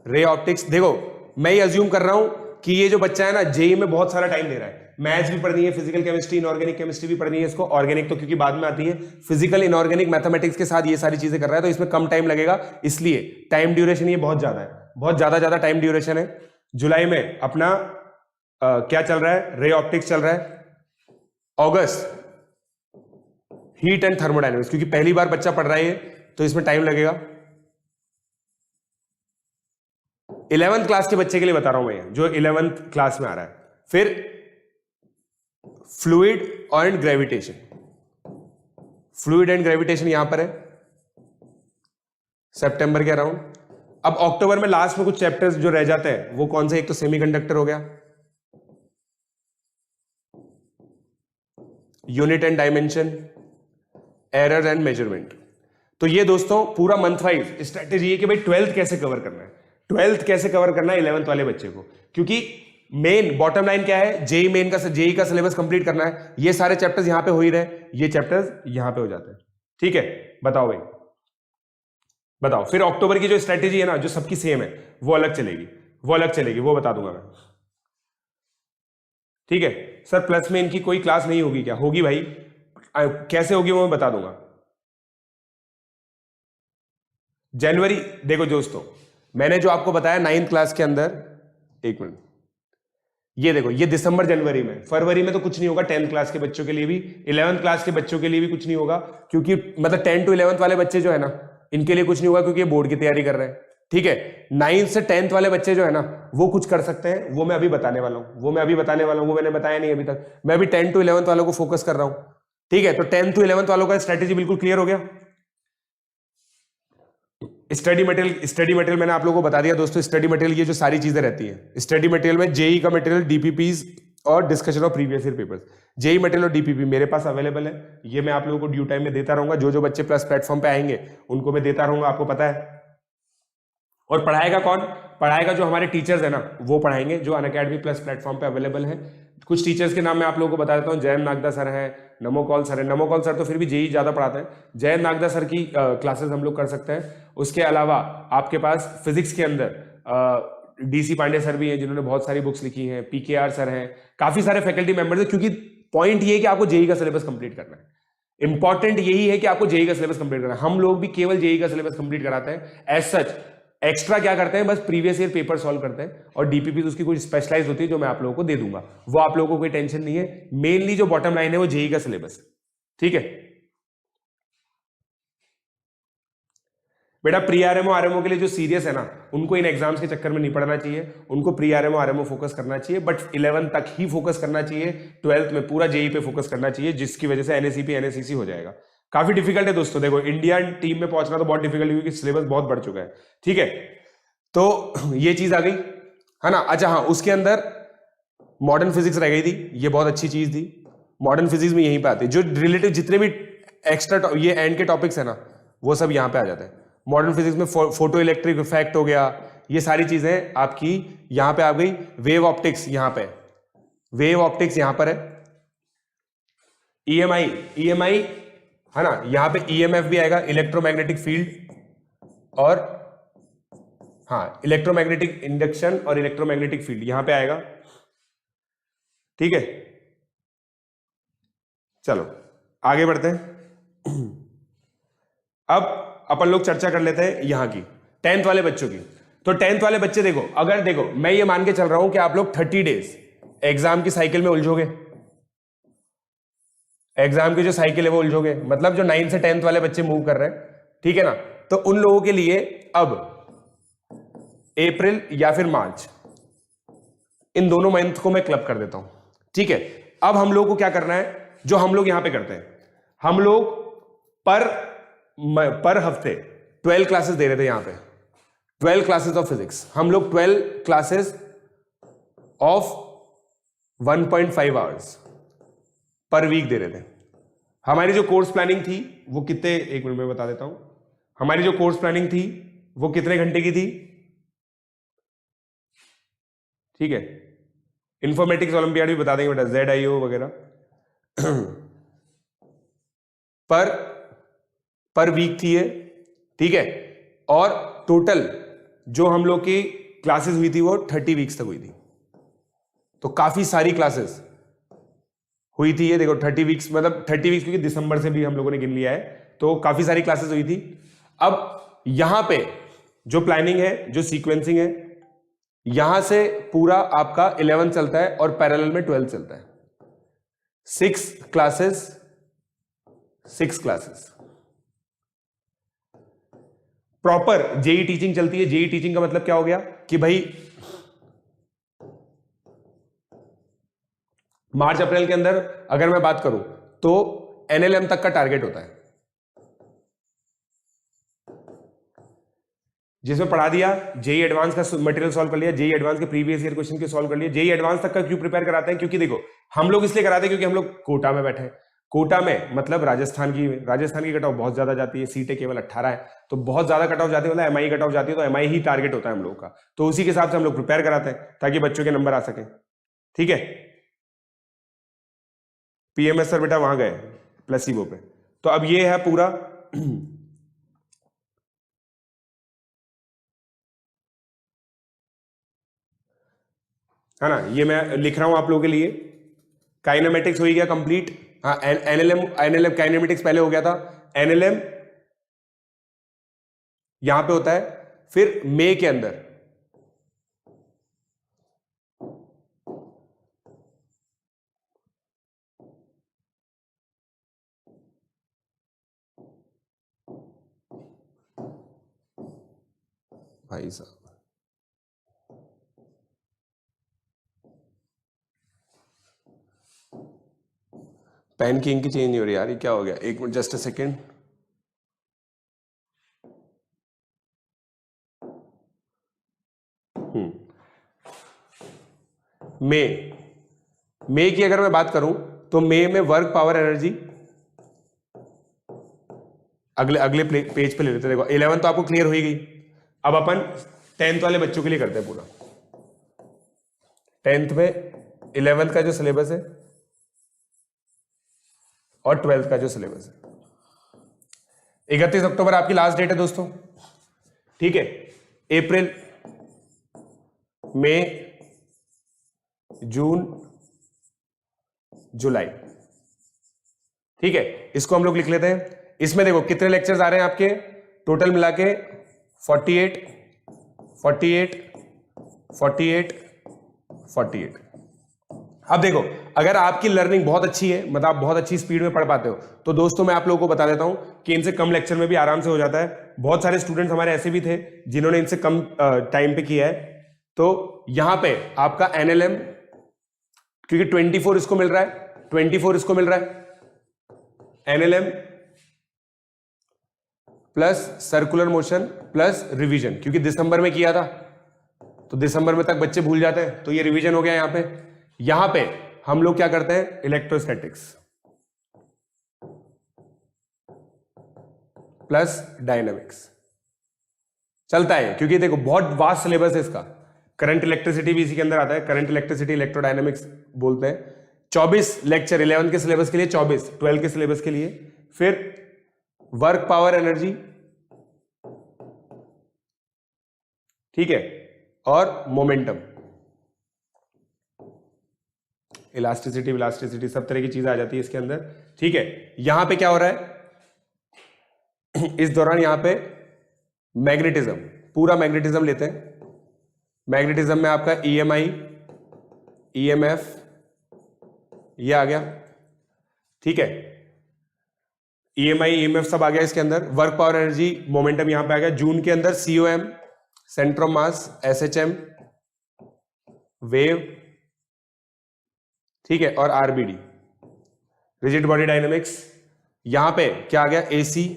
रे ऑप्टिक्स। देखो मैं ये अज्यूम कर रहा हूं कि ये जो बच्चा है ना जेई में बहुत सारा टाइम दे रहा है, मैथ्स भी पढ़नी है, फिजिकल केमिस्ट्री, इनऑर्गेनिक केमिस्ट्री भी पढ़नी है इसको, ऑर्गेनिक तो क्योंकि बाद में आती है, फिजिकल, इनऑर्गेनिक, मैथमेटिक्स के साथ ये सारी चीजें कर रहा है, तो इसमें कम टाइम लगेगा, इसलिए टाइम ड्यूरेशन ये बहुत ज्यादा है, बहुत ज्यादा टाइम ड्यूरेशन है। जुलाई में अपना क्या चल रहा है, रे ऑप्टिक्स चल रहा है। अगस्त हीट एंड थर्मोडायनेमिक्स, क्योंकि पहली बार बच्चा पढ़ रहा है तो इसमें टाइम लगेगा। 11th क्लास के बच्चे के लिए बता रहा हूं मैं, जो 11th क्लास में आ रहा है। फिर fluid and gravitation, fluid and gravitation यहां पर है सितंबर के अराउंड। अब अक्टूबर में लास्ट में कुछ चैप्टर्स जो रह जाते हैं वो कौन से, एक तो सेमीकंडक्टर हो गया, unit and dimension, error and measurement. तो ये दोस्तों पूरा मंथ वाइज स्ट्रेटेजी है कि भाई 12th कैसे कवर करना है, 12th कैसे कवर करना है 11th वाले बच्चे को, क्योंकि मेन बॉटम लाइन क्या है, जेई मेन का, जेई का सिलेबस कंप्लीट करना है। ये सारे चैप्टर्स यहां पे हो ही रहे, ये चैप्टर्स यहां पे हो जाते हैं, ठीक है। बताओ भाई, बताओ। फिर अक्टूबर की जो स्ट्रेटेजी है ना, जो सबकी सेम है, वो अलग चलेगी, वो बता दूंगा मैं, ठीक है। सर प्लस में इनकी कोई क्लास नहीं होगी क्या? होगी भाई, कैसे होगी वो मैं बता दूंगा। जनवरी, देखो दोस्तों मैंने जो आपको बताया 9th क्लास के अंदर, एक मिनट, ये देखो, ये दिसंबर जनवरी में, फरवरी में तो कुछ नहीं होगा 10th क्लास के बच्चों के लिए भी, 11th क्लास के बच्चों के लिए भी कुछ नहीं होगा, क्योंकि मतलब 10 to 11th वाले बच्चे जो है ना, इनके लिए कुछ नहीं होगा, क्योंकि ये बोर्ड की तैयारी कर रहे हैं, ठीक है। 9th से 10th वाले बच्चे जो है ना, वो कुछ कर सकते हैं, वो मैं अभी बताने वाला हूं, वो मैंने बताया नहीं अभी तक, मैं अभी 10 to 11th वालों को फोकस कर रहा हूं, ठीक है। तो 10th to 11th वालों का स्ट्रेटेजी बिल्कुल क्लियर हो गया। स्टडी मटेरियल मैंने आप लोगों को बता दिया दोस्तों। स्टडी मटेरियल ये जो सारी चीजें रहती हैं स्टडी मटेरियल में, जेई का मटेरियल, डीपीपीज और discussion of previous year papers, JEE material और डीपीपी मेरे पास अवेलेबल है, ये मैं आप लोगों को ड्यू टाइम में देता रहूंगा। जो बच्चे प्लस प्लेटफॉर्म पे आएंगे उनको मैं देता रहूंगा, आपको पता है। और पढ़ाएगा कौन? पढ़ाएगा जो हमारे टीचर्स है ना, वो पढ़ाएंगे, जो अनअकैडमी प्लस प्लेटफॉर्म पे अवेलेबल है। कुछ टीचर्स के नाम मैं आप लोगों को बता देता हूँ। जयंत नागदा सर है, नमोकौल सर है। नमोकौल सर तो फिर भी जेई ज्यादा पढ़ाते हैं, जयंत नागदा सर की क्लासेस हम लोग कर सकते हैं। उसके अलावा आपके पास फिजिक्स के अंदर डीसी पांडे सर भी हैं, जिन्होंने बहुत सारी बुक्स लिखी हैं। पीकेआर सर हैं, काफी सारे फैकल्टी मेंबर्स हैं, क्योंकि पॉइंट ये है कि आपको जेई का सिलेबस कंप्लीट करना है। इंपॉर्टेंट यही है कि आपको जेई का सिलेबस कंप्लीट करना है। हम लोग भी केवल जेई का सिलेबस कंप्लीट कराते हैं, एज सच एक्स्ट्रा क्या करते हैं, बस प्रीवियस ईयर पेपर सॉल्व करते हैं। और डीपीपी उसकी कोई स्पेशलाइज होती है जो मैं आप लोगों को दे दूंगा, वो आप लोगों को कोई टेंशन नहीं है। मेनली जो बॉटम लाइन है वो जेई का सिलेबस, ठीक है बेटा। प्री आरएमओ आरएमओ के लिए जो सीरियस है ना, उनको इन एग्जाम्स के चक्कर में नहीं पढ़ना चाहिए, उनको प्री आरएमओ आरएमओ फोकस करना चाहिए, बट 11th तक ही फोकस करना चाहिए। 12th में पूरा जेई पे फोकस करना चाहिए, जिसकी वजह से एनएसीपी एनएससीसी हो जाएगा। काफी डिफिकल्ट है दोस्तों, देखो इंडियन टीम में पहुंचना तो बहुत डिफिकल्ट है, क्योंकि सिलेबस बहुत बढ़ चुका है, ठीक है। तो ये चीज आ गई है ना। अच्छा हाँ, उसके अंदर मॉडर्न फिजिक्स रह गई थी, ये बहुत अच्छी चीज थी। मॉडर्न फिजिक्स में यहीं पे आती है, जो रिलेटिव जितने भी एक्स्ट्रा ये एंड के टॉपिक्स है ना, वो सब यहां पे आ जाते हैं। मॉडर्न फिजिक्स में फोटो इलेक्ट्रिक इफेक्ट हो गया, ये सारी चीजें आपकी यहां पे आ गई। वेव ऑप्टिक्स यहां पे, वेव ऑप्टिक्स यहां पर है। ईएमआई है ना, यहां पे ईएमएफ भी आएगा, इलेक्ट्रोमैग्नेटिक फील्ड, और हाँ इलेक्ट्रोमैग्नेटिक इंडक्शन और इलेक्ट्रोमैग्नेटिक फील्ड यहां पे आएगा, ठीक है। चलो आगे बढ़ते हैं। अब अपन लोग चर्चा कर लेते हैं यहां की 10th वाले बच्चों की। तो 10th वाले बच्चे देखो, अगर देखो मैं ये मान के चल रहा हूं कि आप लोग 30 डेज एग्जाम की साइकिल में उलझोगे, एग्जाम की जो साइकिल है वो उलझोगे, मतलब जो 9th से 10th वाले बच्चे मूव कर रहे हैं, ठीक है ना। तो उन लोगों के लिए अब अप्रैल या फिर मार्च, इन दोनों मंथ को मैं क्लब कर देता हूं, ठीक है। अब हम लोग को क्या करना है, जो हम लोग यहां पे करते हैं, हम लोग पर हफ्ते 12 क्लासेस दे रहे थे यहां पे, 12 क्लासेस ऑफ फिजिक्स, हम लोग 12 classes of 1.5 hours per week दे रहे थे। हमारी जो कोर्स प्लानिंग थी वो कितने, एक मिनट में बता देता हूं, हमारी जो कोर्स प्लानिंग थी वो कितने घंटे की थी? ठीक है, इंफॉर्मेटिक्स ओलंपियाड भी बता देंगे बेटा, ZIO वगैरह पर वीक थी ये, ठीक है। और टोटल जो हम लोग की क्लासेस हुई थी वो 30 वीक्स तक हुई थी, तो काफी सारी क्लासेस हुई थी ये। देखो 30 वीक्स मतलब 30 वीक्स क्योंकि दिसंबर से भी हम लोगों ने गिन लिया है, तो काफी सारी क्लासेस हुई थी। अब यहां पे जो प्लानिंग है, जो सीक्वेंसिंग है, यहां से पूरा आपका 11 चलता है और पैरेलल में 12 चलता है। 6 क्लासेस प्रॉपर जेई टीचिंग चलती है। जेई टीचिंग का मतलब क्या हो गया कि भाई मार्च अप्रैल के अंदर अगर मैं बात करूं तो NLM तक का टारगेट होता है, जिसमें पढ़ा दिया, जेई एडवांस का मटेरियल सॉल्व कर लिया, जेई एडवांस के प्रीवियस ईयर क्वेश्चन के सॉल्व कर लिए। जेई एडवांस तक का क्यों प्रिपेयर कराते हैं? क्योंकि देखो हम लोग इसलिए कराते हैं क्योंकि हम लोग कोटा में बैठे हैं। कोटा में मतलब राजस्थान की कट ऑफ बहुत ज्यादा जाती है, सीटें केवल 18 है, तो बहुत ज्यादा कट ऑफ जाती है, मतलब MI कट ऑफ जाती है, तो MI ही टारगेट होता है हम लोग का, तो उसी के हिसाब से हम लोग प्रिपेयर कराते हैं ताकि बच्चों के नंबर आ सके। ठीक है, PMS सर बेटा वहां गए प्लेसिबो पे। तो अब ये है पूरा है ना, ये मैं लिख रहा हूं आप लोगों के लिए। काइनेमेटिक्स हो गया कंप्लीट, हाँ एनएलएम काइनेमेटिक्स पहले हो गया था, NLM यहां पे होता है। फिर मई के अंदर भाई साहब पेन की इंक चेंज नहीं हो रही यार, ये क्या हो गया? एक मिनट, जस्ट अ सेकेंड। मई की अगर मैं बात करूं तो मई में वर्क पावर एनर्जी, अगले पेज पे ले लेते हैं। देखो 11 तो आपको क्लियर हो ही गई, अब अपन 10th वाले बच्चों के लिए करते हैं पूरा। 10th में 11th का जो सिलेबस है और 12th का जो सिलेबस है। 31 अक्टूबर आपकी लास्ट डेट है दोस्तों, ठीक है। अप्रैल, मई, जून, जुलाई, ठीक है, इसको हम लोग लिख लेते हैं। इसमें देखो कितने लेक्चर्स आ रहे हैं आपके, टोटल मिला के 48 48 48 48। अब देखो अगर आपकी लर्निंग बहुत अच्छी है, मतलब आप बहुत अच्छी स्पीड में पढ़ पाते हो, तो दोस्तों मैं आप लोगों को बता देता हूं कि इनसे कम लेक्चर में भी आराम से हो जाता है। बहुत सारे स्टूडेंट्स हमारे ऐसे भी थे जिन्होंने इनसे कम टाइम पे किया है। तो यहां पे आपका NLM, क्योंकि 24 इसको मिल रहा है, 24 इसको मिल रहा है, NLM plus circular motion plus revision, क्योंकि दिसंबर में किया था तो दिसंबर में तक बच्चे भूल जाते हैं, तो ये रिवीजन हो गया। यहां पे हम लोग क्या करते हैं, इलेक्ट्रोस्टैटिक्स प्लस डायनामिक्स चलता है, क्योंकि देखो बहुत वास्ट सिलेबस है इसका। करंट इलेक्ट्रिसिटी भी इसी के अंदर आता है, करंट इलेक्ट्रिसिटी इलेक्ट्रोडायनामिक्स बोलते हैं। 24 लेक्चर 11 के सिलेबस के लिए, 24 12 के सिलेबस के लिए। फिर वर्क पावर एनर्जी, ठीक है, और मोमेंटम, इलास्टिसिटी विलास्टिसिटी सब तरह की चीजें आ जाती है इसके अंदर, ठीक है। यहां पे क्या हो रहा है इस दौरान, यहां पे मैग्नेटिज्म, पूरा मैग्नेटिज्म लेते हैं। मैग्नेटिज्म में आपका EMI EMF ये आ गया, ठीक है, EMI EMF सब आ गया इसके अंदर। वर्क पावर एनर्जी मोमेंटम यहां पे आ गया। जून के अंदर COM centre of mass, SHM wave, ठीक है, और RBD रिजिड बॉडी डायनेमिक्स। यहां पे क्या आ गया, AC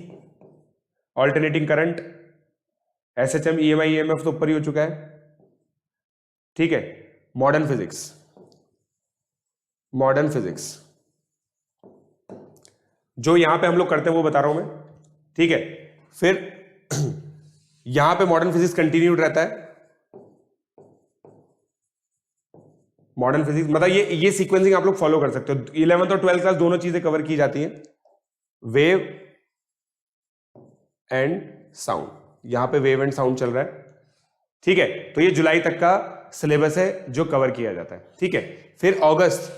alternating current, SHM EMI EMF तो ऊपर ही हो चुका है, ठीक है। मॉडर्न फिजिक्स, मॉडर्न फिजिक्स जो यहां पे हम लोग करते हैं वो बता रहा हूं मैं, ठीक है। फिर यहां पे मॉडर्न फिजिक्स कंटिन्यूड रहता है। मॉडर्न फिजिक्स मतलब ये सीक्वेंसिंग आप लोग फॉलो कर सकते हो। 11th और 12th क्लास दोनों चीजें कवर की जाती हैं, वेव एंड साउंड। यहां पे वेव एंड साउंड चल रहा है, ठीक है। तो ये जुलाई तक का सिलेबस है जो कवर किया जाता है, ठीक है। फिर अगस्त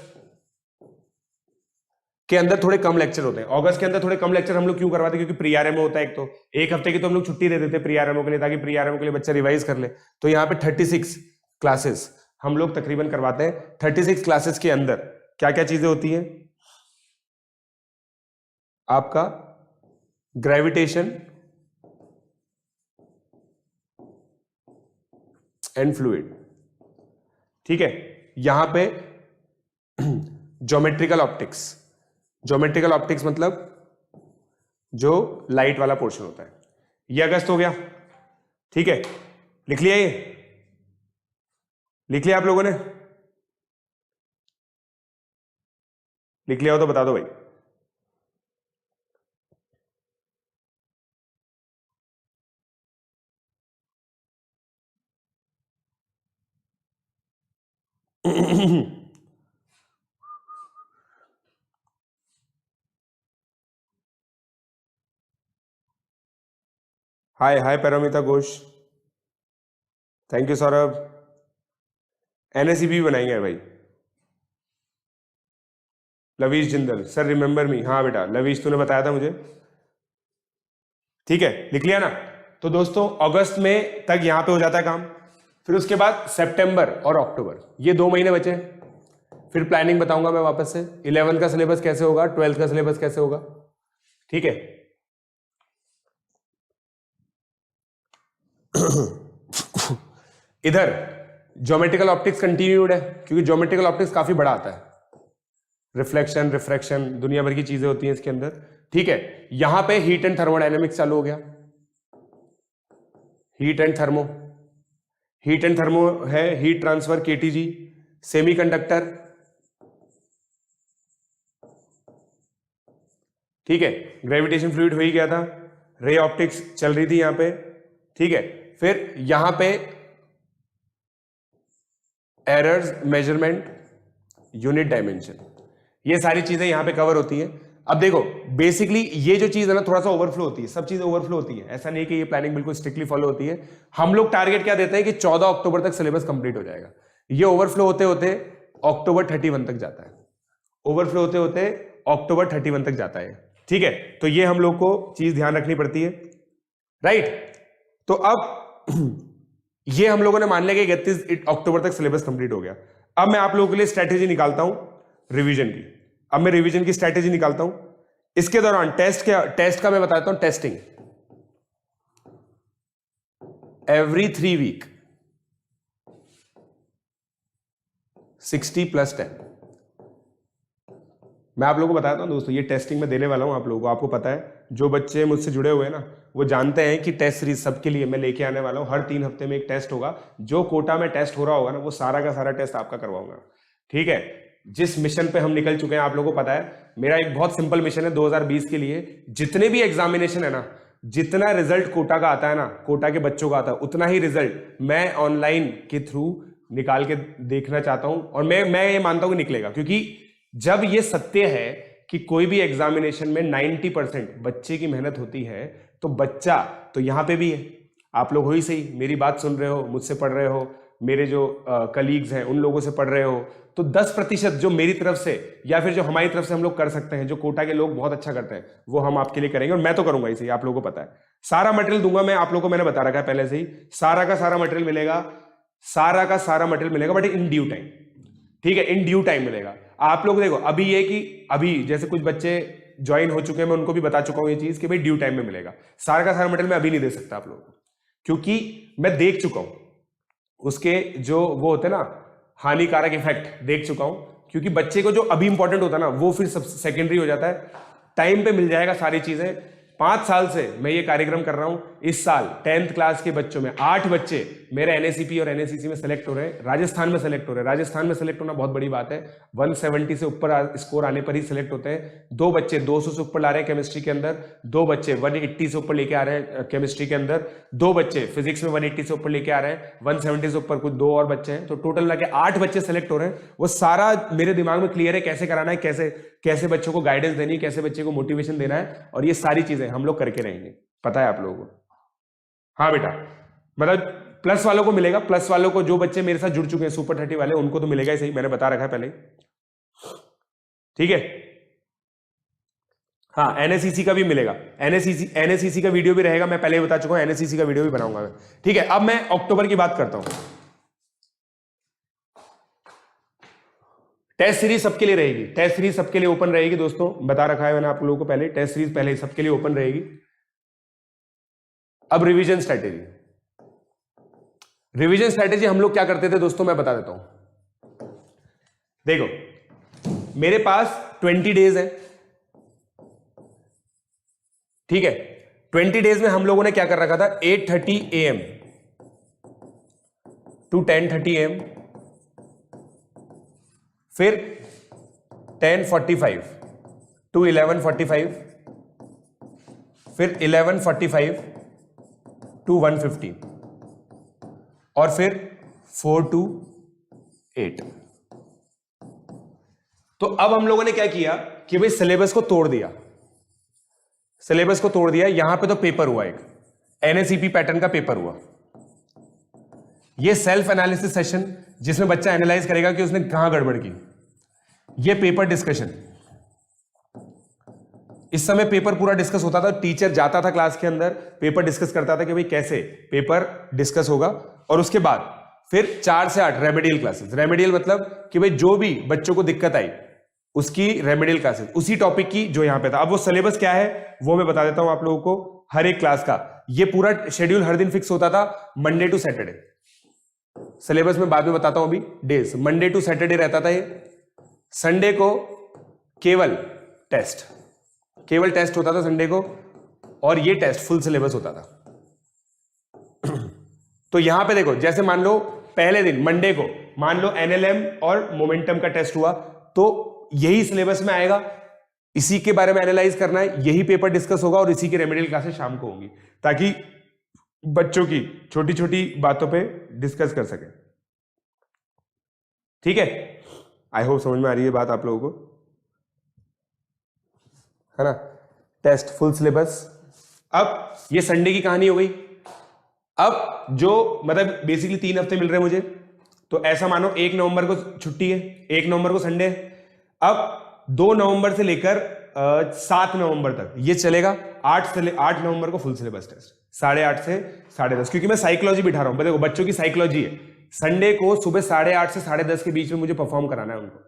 के अंदर थोड़े कम लेक्चर होते हैं। अगस्त के अंदर थोड़े कम लेक्चर हम लोग क्यों करवाते हैं? क्योंकि प्री आरएमओ होता है एक तो, एक हफ्ते की तो हम लोग छुट्टी दे देते हैं प्री आरएमओ के लिए, ताकि प्री आरएमओ के लिए बच्चा रिवाइज कर ले। तो यहाँ पे 36 क्लासेस हम लोग तकरीबन करवाते हैं। 36 क्लासेस के अंदर क्या क्या चीजें होती हैं? आपका ग्रेविटेशन एंड फ्लूइड, ठीक है। यहां पे ज्योमेट्रिकल ऑप्टिक्स, ज्योमेट्रिकल ऑप्टिक्स मतलब जो लाइट वाला पोर्शन होता है। ये अगस्त हो गया, ठीक है। लिख लिया? ये लिख लिया आप लोगों ने? लिख लिया हो तो बता दो भाई। Hi hi Paramita Ghosh, thank you Saurabh. NSEB बनाएंगे भाई। Lavish Jindal, sir remember me. हाँ बेटा लवीश, तूने बताया था मुझे, ठीक है। लिख लिया ना? तो दोस्तों अगस्त में तक यहां पे हो जाता है काम। फिर उसके बाद सितंबर और अक्टूबर, ये 2 महीने बचे। फिर प्लानिंग बताऊंगा मैं वापस से, 11th का सिलेबस कैसे होगा, 12th का सिलेबस कैसे होगा, ठीक है। इधर ज्योमेट्रिकल ऑप्टिक्स कंटिन्यूड है, क्योंकि ज्योमेट्रिकल ऑप्टिक्स काफी बड़ा आता है। रिफ्लेक्शन, रिफ्रैक्शन, दुनिया भर की चीजें होती हैं इसके अंदर, ठीक है। यहां पे हीट एंड थर्मोडायनेमिक्स चालू हो गया। Heat and thermo, heat and thermo है हीट ट्रांसफर, KTG, सेमीकंडक्टर, ठीक है। ग्रेविटेशन फ्लूइड हो ही गया था। रे ऑप्टिक्स चल रही थी यहां पे, ठीक है। फिर यहां पे एरर्स मेजरमेंट, यूनिट डायमेंशन, ये सारी चीजें यहां पे कवर होती हैं। अब देखो बेसिकली ये जो चीज है ना थोड़ा सा ओवरफ्लो होती है, सब चीजें ओवरफ्लो होती है, ऐसा नहीं कि ये प्लानिंग बिल्कुल स्ट्रिक्टली फॉलो होती है। हम लोग टारगेट क्या देते हैं कि 14 अक्टूबर तक सिलेबस कंप्लीट हो जाएगा। ये ओवरफ्लो होते होते अक्टूबर 31 तक जाता है, ओवरफ्लो होते होते अक्टूबर 31 तक जाता है, ठीक है। तो ये हम लोग को चीज ध्यान रखनी पड़ती है, राइट। तो अब ये हम लोगों ने मान लिया कि 31 अक्टूबर तक सिलेबस कंप्लीट हो गया। अब मैं आप लोगों के लिए स्ट्रैटेजी निकालता हूं रिवीजन की। अब मैं रिवीजन की स्ट्रैटेजी निकालता हूं। इसके दौरान टेस्ट का मैं बताता हूं। Testing every 3 week 60+10। मैं आप लोगों को बताता हूं दोस्तों, ये टेस्टिंग मैं देने वाला हूं आप लोगों को। आपको पता है जो बच्चे मुझसे जुड़े हुए हैं ना वो जानते हैं कि टेस्ट सीरीज सबके लिए मैं लेके आने वाला हूं। हर 3 हफ्ते में एक टेस्ट होगा। जो कोटा में टेस्ट हो रहा होगा ना वो सारा का सारा टेस्ट आपका करवाऊंगा, ठीक है। जिस मिशन पे हम निकल चुके हैं आप लोगों को पता है, मेरा एक बहुत सिंपल मिशन है 2020 के लिए। जितने भी एग्जामिनेशन है ना, जितना रिजल्ट कोटा का आता है ना, कोटा के बच्चों का आता है, उतना ही रिजल्ट मैं ऑनलाइन के थ्रू निकाल के देखना चाहता हूं। और मैं ये मानता हूं कि निकलेगा, क्योंकि जब ये सत्य है कि कोई भी एग्जामिनेशन में 90% बच्चे की मेहनत होती है, तो बच्चा तो यहां पे भी है। आप लोग हो ही सही, मेरी बात सुन रहे हो, मुझसे पढ़ रहे हो, मेरे जो कलीग्स हैं उन लोगों से पढ़ रहे हो, तो 10% जो मेरी तरफ से या फिर जो हमारी तरफ से हम लोग कर सकते हैं, जो कोटा के लोग बहुत अच्छा करते हैं, वो हम आपके लिए करेंगे। और मैं तो करूंगा इसे, आप लोगों को पता है। सारा मटेरियल दूंगा मैं आप लोगों को, मैंने बता रखा है पहले से ही। सारा का सारा मटेरियल मिलेगा, सारा का सारा मटेरियल मिलेगा, बट इन ड्यू टाइम, ठीक है। इन ड्यू टाइम मिलेगा। आप लोग देखो अभी ये कि अभी जैसे कुछ बच्चे ज्वाइन हो चुके हैं, मैं उनको भी बता चुका हूं ये चीज कि भाई ड्यू टाइम में मिलेगा। सारा का सारा मटेरियल मैं अभी नहीं दे सकता आप लोगों को, क्योंकि मैं देख चुका हूं उसके जो वो होते हैं ना हानिकारक इफेक्ट, देख चुका हूं। क्योंकि बच्चे को जो अभी इंपॉर्टेंट होता है ना वो फिर सब सेकेंडरी हो जाता है। टाइम पे मिल जाएगा सारी चीजें, 5 साल से मैं ये कार्यक्रम कर रहा हूं। इस साल 10th क्लास के बच्चों में 8 बच्चे मेरे एनएसीपी और एनएसीसी में सेलेक्ट हो रहे हैं, राजस्थान में सेलेक्ट हो रहे हैं। राजस्थान में सेलेक्ट होना बहुत बड़ी बात है, 170 से ऊपर स्कोर आने पर ही सेलेक्ट होते हैं। 2 बच्चे 200 से ऊपर ला रहे हैं केमिस्ट्री के अंदर, 2 बच्चे 180 से ऊपर लेके आ रहे हैं केमिस्ट्री के अंदर, 2 बच्चे फिजिक्स में 180 से ऊपर लेके आ रहे हैं, 170 से ऊपर कुछ 2 और बच्चे हैं, तो टोटल लगे 8 बच्चे सेलेक्ट हो रहे हैं। वो सारा मेरे दिमाग में क्लियर है, कैसे कराना है, कैसे बच्चों को गाइडेंस देनी है, कैसे बच्चे को मोटिवेशन देना है, और ये सारी चीजें हम लोग करके रहेंगे, पता है आप लोगों को। हाँ बेटा, मतलब प्लस वालों को मिलेगा, प्लस वालों को जो बच्चे मेरे साथ जुड़ चुके हैं सुपर 30 वाले, उनको तो मिलेगा ही सही, मैंने बता रखा है पहले, ठीक है। हाँ, एनएससीसी का भी मिलेगा, एनएससीसी का वीडियो भी रहेगा, मैं पहले ही बता चुका हूं, एनएससीसी का वीडियो भी बनाऊंगा मैं, ठीक है। अब मैं अक्टूबर की बात करता हूं। टेस्ट सीरीज सबके लिए रहेगी, टेस्ट सीरीज सबके लिए ओपन रहेगी दोस्तों, बता रखा है मैंने आप लोगों को पहले, टेस्ट सीरीज पहले सबके लिए ओपन रहेगी। अब रिवीजन स्ट्रैटेजी, रिवीजन स्ट्रैटेजी हम लोग क्या करते थे दोस्तों, मैं बता देता हूं। देखो मेरे पास 20 डेज है, ठीक है। 20 डेज में हम लोगों ने क्या कर रखा था, 8:30 AM टू 10:30 AM, फिर 10:45 टू 11:45, फिर 11:45 टू 1:50, और फिर 4 to 8। तो अब हम लोगों ने क्या किया कि भाई सिलेबस को तोड़ दिया, सिलेबस को तोड़ दिया। यहां पे तो पेपर हुआ, एक एनएसीपी पैटर्न का पेपर हुआ। ये सेल्फ एनालिसिस सेशन जिसमें बच्चा एनालाइज करेगा कि उसने कहां गड़बड़ की। ये पेपर डिस्कशन, इस समय पेपर पूरा डिस्कस होता था, टीचर जाता था क्लास के अंदर, पेपर डिस्कस करता था कि भाई कैसे पेपर डिस्कस होगा, और उसके बाद फिर 4 से 8 रेमेडियल क्लासेस। रेमेडियल मतलब कि भाई जो भी बच्चों को दिक्कत आई उसकी रेमेडियल क्लासेस, उसी टॉपिक की जो यहां पे था। अब वो सिलेबस क्या है वो मैं बता देता हूं आप लोगों को, हर एक क्लास का ये पूरा शेड्यूल हर दिन फिक्स होता था, मंडे टू सैटरडे। सिलेबस में बाद में बताता हूं अभी डेज, मंडे टू सैटरडे रहता था ये। संडे को केवल टेस्ट, केवल टेस्ट होता था संडे को, और ये टेस्ट फुल सिलेबस होता था। तो यहां पे देखो, जैसे मान लो पहले दिन मंडे को मान लो एनएलएम और मोमेंटम का टेस्ट हुआ, तो यही सिलेबस में आएगा, इसी के बारे में एनालाइज करना है, यही पेपर डिस्कस होगा, और इसी की रेमेडियल क्लासेस शाम को होंगी, ताकि बच्चों की छोटी छोटी बातों पे डिस्कस कर सके, ठीक है। आई होप समझ में आ रही है बात आप लोगों को, है ना। Test full syllabus. अब ये संडे की कहानी हो गई। अब जो मतलब बेसिकली 3 हफ्ते मिल रहे हैं मुझे, तो ऐसा मानो 1 नवंबर को छुट्टी है, 1 नवंबर को संडे है। अब 2 नवंबर से लेकर 7 नवंबर तक ये चलेगा। 8 नवंबर को फुल सिलेबस टेस्ट, 8:30 से 10:30, क्योंकि मैं साइकोलॉजी बिठा रहा हूं। देखो बच्चों की साइकोलॉजी है, संडे को सुबह 8:30 से 10:30 के बीच में मुझे परफॉर्म कराना है उनको,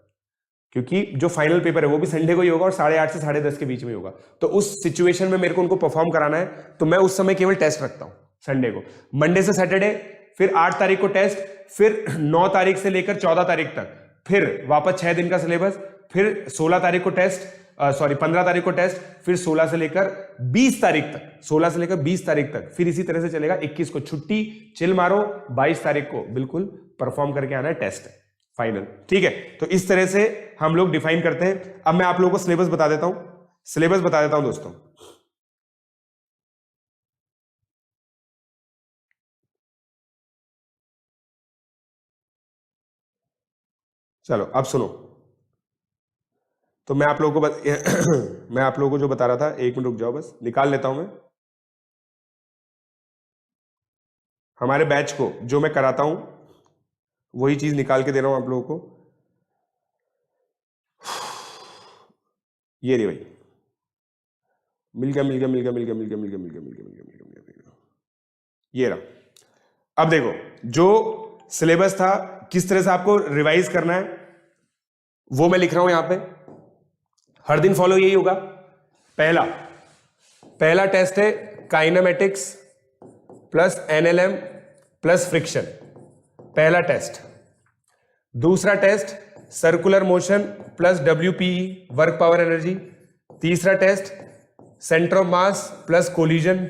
क्योंकि जो फाइनल पेपर है वो भी संडे को ही होगा और 8:30 से 10:30 के बीच में होगा। तो उस सिचुएशन में मेरे को उनको परफॉर्म कराना है, तो मैं उस समय केवल टेस्ट रखता हूं संडे को। मंडे से सैटरडे, फिर 8 तारीख को टेस्ट, फिर 9 तारीख से लेकर 14 तारीख तक, फिर वापस 6 दिन का सिलेबस, फिर 16 तारीख को टेस्ट, 15 तारीख को टेस्ट, फिर 16 से लेकर 20 तारीख तक, 16 से लेकर 20 तारीख तक, फिर इसी तरह से चलेगा। 21 को छुट्टी, चिल मारो, 22 तारीख को बिल्कुल परफॉर्म करके आना है, टेस्ट है फाइनल, ठीक है। तो इस तरह से हम लोग डिफाइन करते हैं। अब मैं आप लोगों को सिलेबस बता देता हूं, सिलेबस बता देता हूं दोस्तों। चलो अब सुनो, तो मैं आप लोगों को मैं आप लोगों को जो बता रहा था, 1 मिनट रुक जाओ, बस निकाल लेता हूं मैं हमारे बैच को, जो मैं कराता हूं वही चीज निकाल के दे रहा हूं आप लोगों को। ये रही भाई, मिल गया मिल गया मिल गया मिल गया मिल गया मिल गया मिल गया मिल गया मिल गया मिल गया मिल गया, ये रहा। अब देखो जो सिलेबस था, किस तरह से आपको रिवाइज करना है वो मैं लिख रहा हूं यहां पे। हर दिन फॉलो यही होगा। पहला टेस्ट है kinematics plus NLM plus friction, पहला टेस्ट। दूसरा test circular motion plus WPE work power energy. तीसरा test centre of mass plus collision.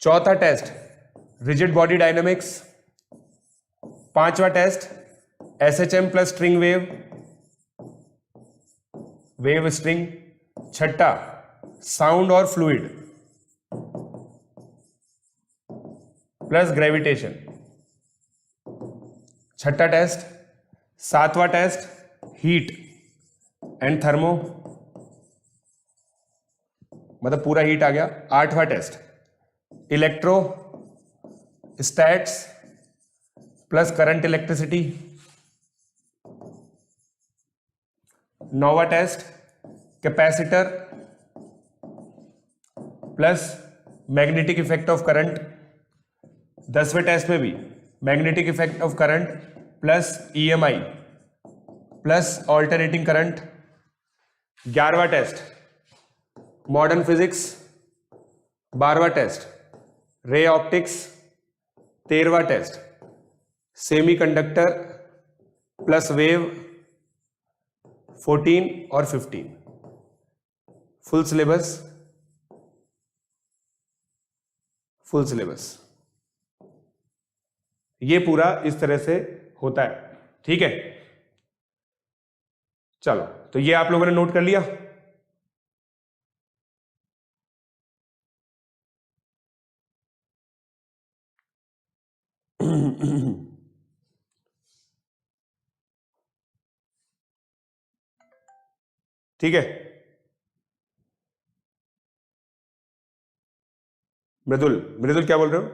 चौथा टेस्ट रिजिड बॉडी डायनामिक्स। पांचवा test SHM plus string wave, wave string. छठा sound और fluid plus gravitation, छठा test. सातवां test heat and thermo, मतलब पूरा heat आ गया। आठवां test electrostatics plus current electricity. नौवां test capacitor plus magnetic effect of current. 10वें टेस्ट में भी magnetic effect of current plus EMI plus alternating current. 11वां टेस्ट मॉडर्न फिजिक्स। 12वां टेस्ट रे ऑप्टिक्स। 13वां टेस्ट सेमीकंडक्टर प्लस वेव। 14 और 15 full syllabus, full syllabus. ये पूरा इस तरह से होता है, ठीक है। चलो, तो ये आप लोगों ने नोट कर लिया। ठीक है। मृदुल, मृदुल क्या बोल रहे हो?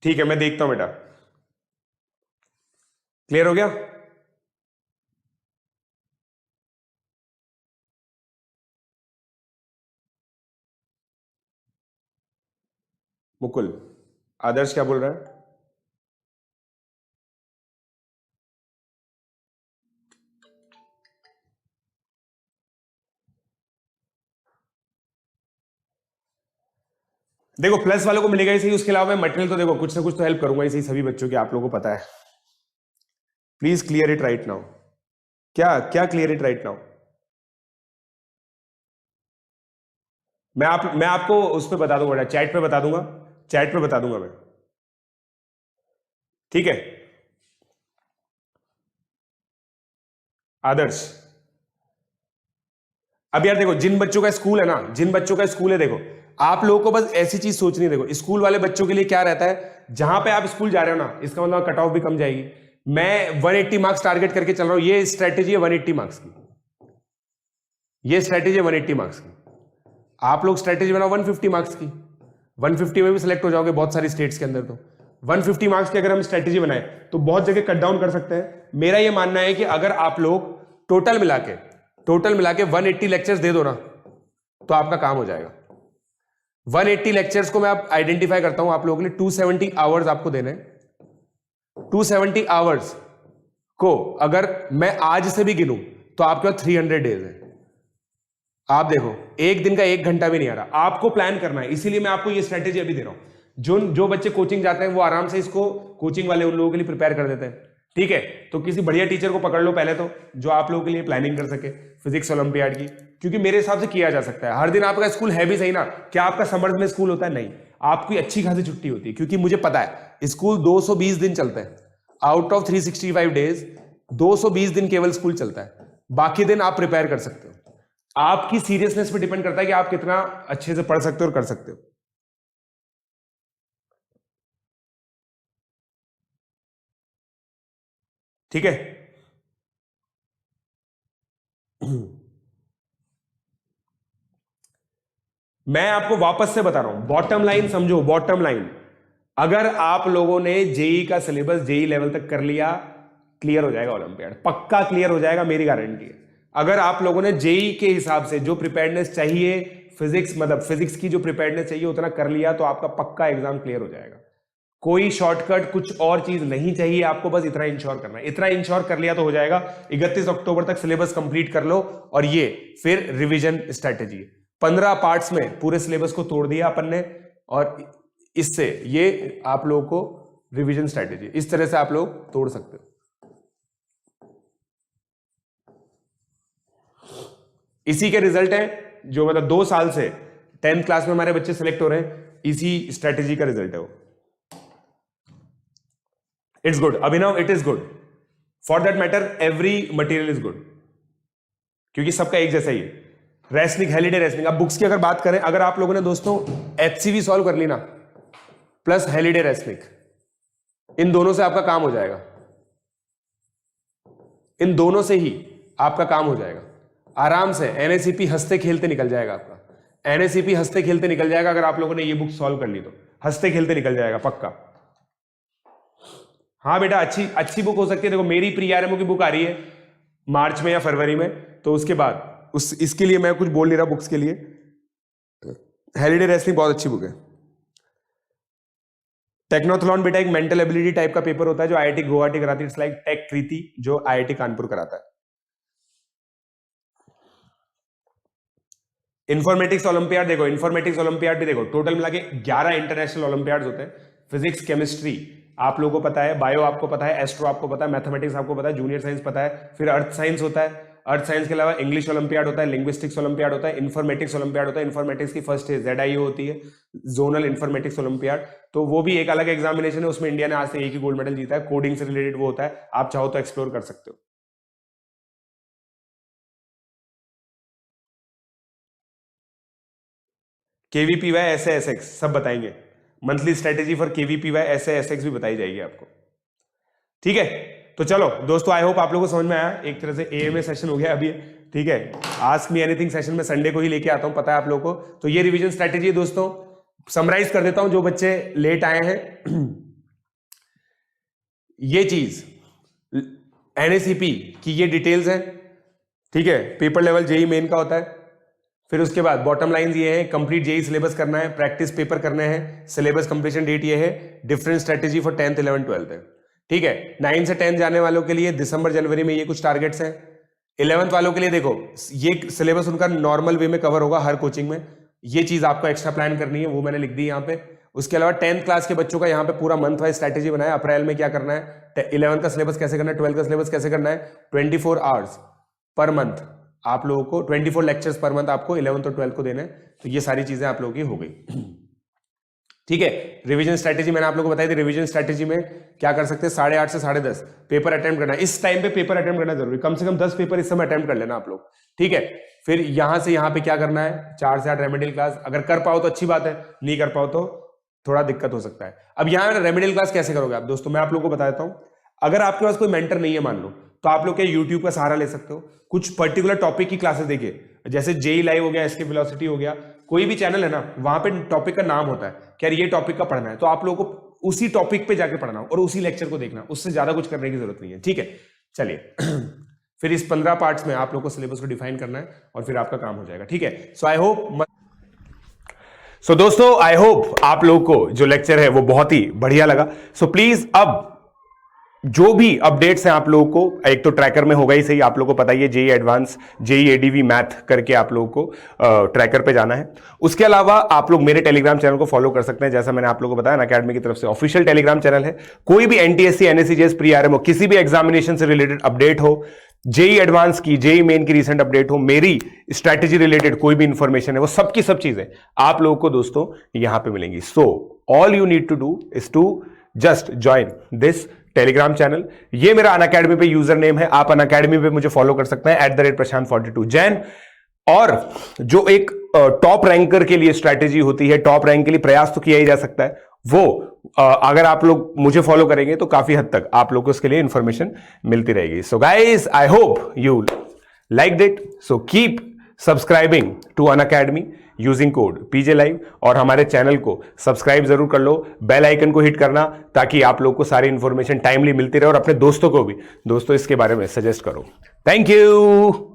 ठीक है, मैं देखता हूं बेटा। क्लियर हो गया? मुकुल, आदर्श क्या बोल रहा है? देखो, प्लस वालों को मिलेगा ही सही, उसके अलावा मैं मटेरियल तो देखो कुछ ना कुछ तो हेल्प करूंगा ही सही सभी बच्चों की, आप लोगों को पता है। Please clear it right now. क्या क्या क्लियर इट राइट नाउ? मैं आपको उस पर बता दूंगा, चैट पे बता दूंगा, चैट पे बता दूंगा मैं, ठीक है। आदर्श, अब यार देखो, जिन बच्चों का स्कूल है ना, जिन बच्चों का स्कूल है, देखो आप लोगों को बस ऐसी चीज सोचनी है। देखो, स्कूल वाले बच्चों के लिए क्या रहता है, जहां पे आप स्कूल जा रहे हो ना, इसका मतलब कट ऑफ भी कम जाएगी। मैं 180 मार्क्स टारगेट करके चल रहा हूं, ये स्ट्रेटेजी है 180 मार्क्स की, ये स्ट्रेटेजी है 180 मार्क्स की। आप लोग स्ट्रेटेजी बनाओ 150 मार्क्स की, 150 में भी सिलेक्ट हो जाओगे बहुत सारी स्टेट्स के अंदर। तो 150 मार्क्स की अगर हम स्ट्रेटेजी बनाए तो बहुत जगह कट डाउन कर सकते हैं। मेरा ये मानना है कि अगर आप लोग टोटल मिला के 180 लेक्चर्स दे दो ना, तो आपका काम हो जाएगा। 180 लेक्चर्स को मैं आप आइडेंटिफाई करता हूं आप लोगों के लिए, 270 आवर्स आपको देने। 270 आवर्स को अगर मैं आज से भी गिनूं तो आपके पास 300 डेज है। आप देखो, एक दिन का 1 घंटा भी नहीं आ रहा, आपको प्लान करना है। इसीलिए मैं आपको ये स्ट्रेटेजी अभी दे रहा हूं। जो बच्चे कोचिंग जाते हैं वो आराम से इसको, कोचिंग वाले उन लोगों के लिए प्रिपेयर कर देते हैं, ठीक है। तो किसी बढ़िया टीचर को पकड़ लो पहले तो, जो आप लोगों के लिए प्लानिंग कर सके फिजिक्स ओलंपियाड की, क्योंकि मेरे हिसाब से किया जा सकता है। हर दिन आपका स्कूल है भी सही ना, क्या आपका समर्स में स्कूल होता है? नहीं, आपकी अच्छी खासी छुट्टी होती है, क्योंकि मुझे पता है स्कूल 220 दिन चलता है। आउट ऑफ 365 डेज 220 दिन केवल स्कूल चलता है, बाकी दिन आप प्रिपेयर कर सकते हो। आपकी सीरियसनेस पे डिपेंड करता है कि आप कितना अच्छे से पढ़ सकते हो और कर सकते हो, ठीक है। मैं आपको वापस से बता रहा हूं, बॉटम लाइन समझो, बॉटम लाइन। अगर आप लोगों ने जेई का सिलेबस जेई लेवल तक कर लिया, क्लियर हो जाएगा ओलंपियाड, पक्का क्लियर हो जाएगा, मेरी गारंटी है। अगर आप लोगों ने जेई के हिसाब से जो प्रिपेयर्डनेस चाहिए, फिजिक्स मतलब फिजिक्स की जो प्रिपेयर्डनेस चाहिए उतना कर लिया, तो आपका पक्का एग्जाम क्लियर हो जाएगा। कोई शॉर्टकट, कुछ और चीज नहीं चाहिए आपको, बस इतना इंश्योर करना है। इतना इंश्योर कर लिया तो हो जाएगा। 31 अक्टूबर तक सिलेबस कंप्लीट कर लो, और ये फिर रिवीजन स्ट्रेटेजी 15 पार्ट्स में पूरे सिलेबस को तोड़ दिया अपन ने, और इससे ये आप लोगों को रिवीजन स्ट्रेटेजी इस तरह से आप लोग तोड़ सकते हो। इसी के रिजल्ट है जो मतलब 2 साल से 10th क्लास में हमारे बच्चे सेलेक्ट हो रहे हैं, इसी स्ट्रेटेजी का रिजल्ट है वो। It's good Abhinav, it is good, for that matter every material is good, क्योंकि सबका एक जैसा ही है। Resnick, Halliday Resnick. अब बुक्स की अगर बात करें, अगर आप लोगों ने दोस्तों HCV सॉल्व कर ली ना प्लस हेलिडे रेसनिक, इन दोनों से आपका काम हो जाएगा, इन दोनों से ही आपका काम हो जाएगा आराम से। NACP हंसते खेलते निकल जाएगा आपका, NACP हंसते खेलते निकल जाएगा अगर आप लोगों ने ये बुक सॉल्व कर ली तो, हंसते खेलते निकल जाएगा पक्का। हाँ बेटा, अच्छी बुक हो सकती है। देखो मेरी प्री आरएमओ की बुक आ रही है मार्च में या फरवरी में, तो उसके बाद इसके लिए मैं कुछ बोल नहीं रहा बुक्स के लिए। हेलिडे रेसलिंग बहुत अच्छी बुक है। टेक्नोथलॉन बेटा एक मेंटल एबिलिटी टाइप का पेपर होता है जो IIT गुवाहाटी कराती है। इट्स लाइक टेक कृति जो IIT कानपुर कराता है। इंफॉर्मेटिक्स ओलंपियाड देखो, इंफॉर्मेटिक्स ओलंपियाड भी देखो, टोटल मिला के 11 इंटरनेशनल ओलंपियाड होते हैं। फिजिक्स, केमिस्ट्री आप लोगों को पता है, बायो आपको पता है, एस्ट्रो आपको पता है, मैथमेटिक्स आपको पता है, जूनियर साइंस पता है, फिर अर्थ साइंस होता है। अर्थ साइंस के अलावा इंग्लिश ओलंपियाड होता है, लिंग्विस्टिक्स ओलंपियाड होता है, इंफॉर्मेटिक्स ओलंपियाड होता है। इंफॉर्मेटिक्स की फर्स्ट है ZIO होती है, जोनल इंफॉर्मेटिक्स ओलंपियाड, तो वो भी एक अलग एग्जामिनेशन है। उसमें इंडिया ने आज से एक ही गोल्ड मेडल जीता है। कोडिंग से रिलेटेड वो होता है, आप चाहो तो एक्सप्लोर कर सकते हो। KVPY SASX सब बताएंगे, monthly strategy for KVPY SASX भी बताई जाएगी आपको। ठीक है, तो चलो दोस्तों, आई होप आप लोगों को समझ में आया। एक तरह से AMA सेशन हो गया अभी, ठीक है। आस्क मी एनीथिंग सेशन में संडे को ही लेके आता हूं, पता है आप लोगों को। तो ये रिवीजन स्ट्रेटेजी है दोस्तों, समराइज कर देता हूं जो बच्चे लेट आए हैं। ये चीज NACP की ये डिटेल्स है, ठीक है। पेपर लेवल JEE मेन का होता है। फिर उसके बाद बॉटम लाइन ये है, कंप्लीट JEE सिलेबस करना है, प्रैक्टिस पेपर करने हैं, सिलेबस कंप्लीशन डेट ये है, different strategy for 10th 11th 12th है, ठीक है। 9 से 10 जाने वालों के लिए दिसंबर जनवरी में ये कुछ टारगेट्स हैं। 11th वालों के लिए देखो ये सिलेबस उनका नॉर्मल वे में कवर होगा हर कोचिंग में, ये चीज आपको एक्स्ट्रा प्लान करनी है, वो मैंने लिख दी यहाँ पे। उसके अलावा 10th क्लास के बच्चों का यहाँ पे पूरा मंथ वाइज स्ट्रेटेजी बनाया, अप्रैल में क्या करना है, 11th का सिलेबस कैसे करना है, 12th का सिलेबस कैसे करना है। 24 आवर्स पर मंथ आप लोगों को, 24 लेक्चर्स पर मंथ आपको 11th और 12th को देना है। तो ये सारी चीजें आप लोगों की हो गई, ठीक है। रिवीजन स्ट्रेटेजी मैंने आप लोगों को बताई थी। रिवीजन स्ट्रेटेजी में क्या कर सकते हैं, 8:30 से 10:30 पेपर अटेम्प्ट करना है। इस टाइम पे पेपर अटेम्प्ट करना जरूरी, कम से कम 10 पेपर इस समय अटेम्प्ट कर लेना आप लोग, ठीक है। फिर यहां से यहां पे क्या करना है, 4 से 8 रेमेडियल क्लास। अगर कर पाओ तो अच्छी बात है, नहीं कर पाओ तो थोड़ा दिक्कत हो सकता है। अब यहां रेमेडियल क्लास कैसे करोगे आप दोस्तों, मैं आप लोगों को बताता हूं। अगर आपके पास कोई मेंटर नहीं है मान लो, तो आप लोग क्या यूट्यूब का सहारा ले सकते हो। कुछ पर्टिकुलर टॉपिक की क्लासेस देखिए, जैसे JEE लाइव हो गया, एसके वेलोसिटी हो गया, कोई भी चैनल है ना, वहां पे टॉपिक का नाम होता है कि यार ये टॉपिक का पढ़ना है, तो आप लोगों को उसी टॉपिक पे जाके पढ़ना और उसी लेक्चर को देखना, उससे ज्यादा कुछ करने की जरूरत नहीं है, ठीक है। चलिए फिर इस 15 पार्ट्स में आप लोगों को सिलेबस को डिफाइन करना है और फिर आपका काम हो जाएगा, ठीक है। सो आई होप दोस्तों, आई होप आप लोगों को जो लेक्चर है वो बहुत ही बढ़िया लगा। सो प्लीज अब जो भी अपडेट्स हैं आप लोगों को, एक तो ट्रैकर में होगा ही सही, आप लोगों को पता ही है, JEE advance, JEE ADV math करके आप लोगों को ट्रैकर पे जाना है। उसके अलावा आप लोग मेरे टेलीग्राम चैनल को फॉलो कर सकते हैं, जैसा मैंने आप लोगों को बताया ना, अकेडमी की तरफ से ऑफिशियल टेलीग्राम चैनल है। कोई भी NTSC, NSCJS, प्री आरएमओ, किसी भी एग्जामिनेशन से रिलेटेड अपडेट हो, JEE एडवांस की, JEE मेन की रिसेंट अपडेट हो, मेरी स्ट्रैटेजी रिलेटेड कोई भी इंफॉर्मेशन है, वो सबकी सब चीजें आप लोगों को दोस्तों यहां पे मिलेंगी। So all you need to do is to just join this Telegram channel. ये मेरा अनअकैडमी पे यूजर नेम है, आप अनअकैडमी पे मुझे फॉलो कर सकते हैं @prashant42 जैन। और जो एक टॉप रैंकर के लिए स्ट्रैटेजी होती है, टॉप रैंक के लिए प्रयास तो किया ही जा सकता है, वो अगर आप लोग मुझे फॉलो करेंगे तो काफी हद तक आप लोग को उसके लिए इंफॉर्मेशन मिलती रहेगी। So guys, I hope you like it, so keep subscribing to Unacademy using code PJ Live, और हमारे चैनल को सब्सक्राइब जरूर कर लो, बेल आइकन को हिट करना, ताकि आप लोग को सारी इंफॉर्मेशन टाइमली मिलती रहे, और अपने दोस्तों को भी दोस्तों इसके बारे में सजेस्ट करो। Thank you.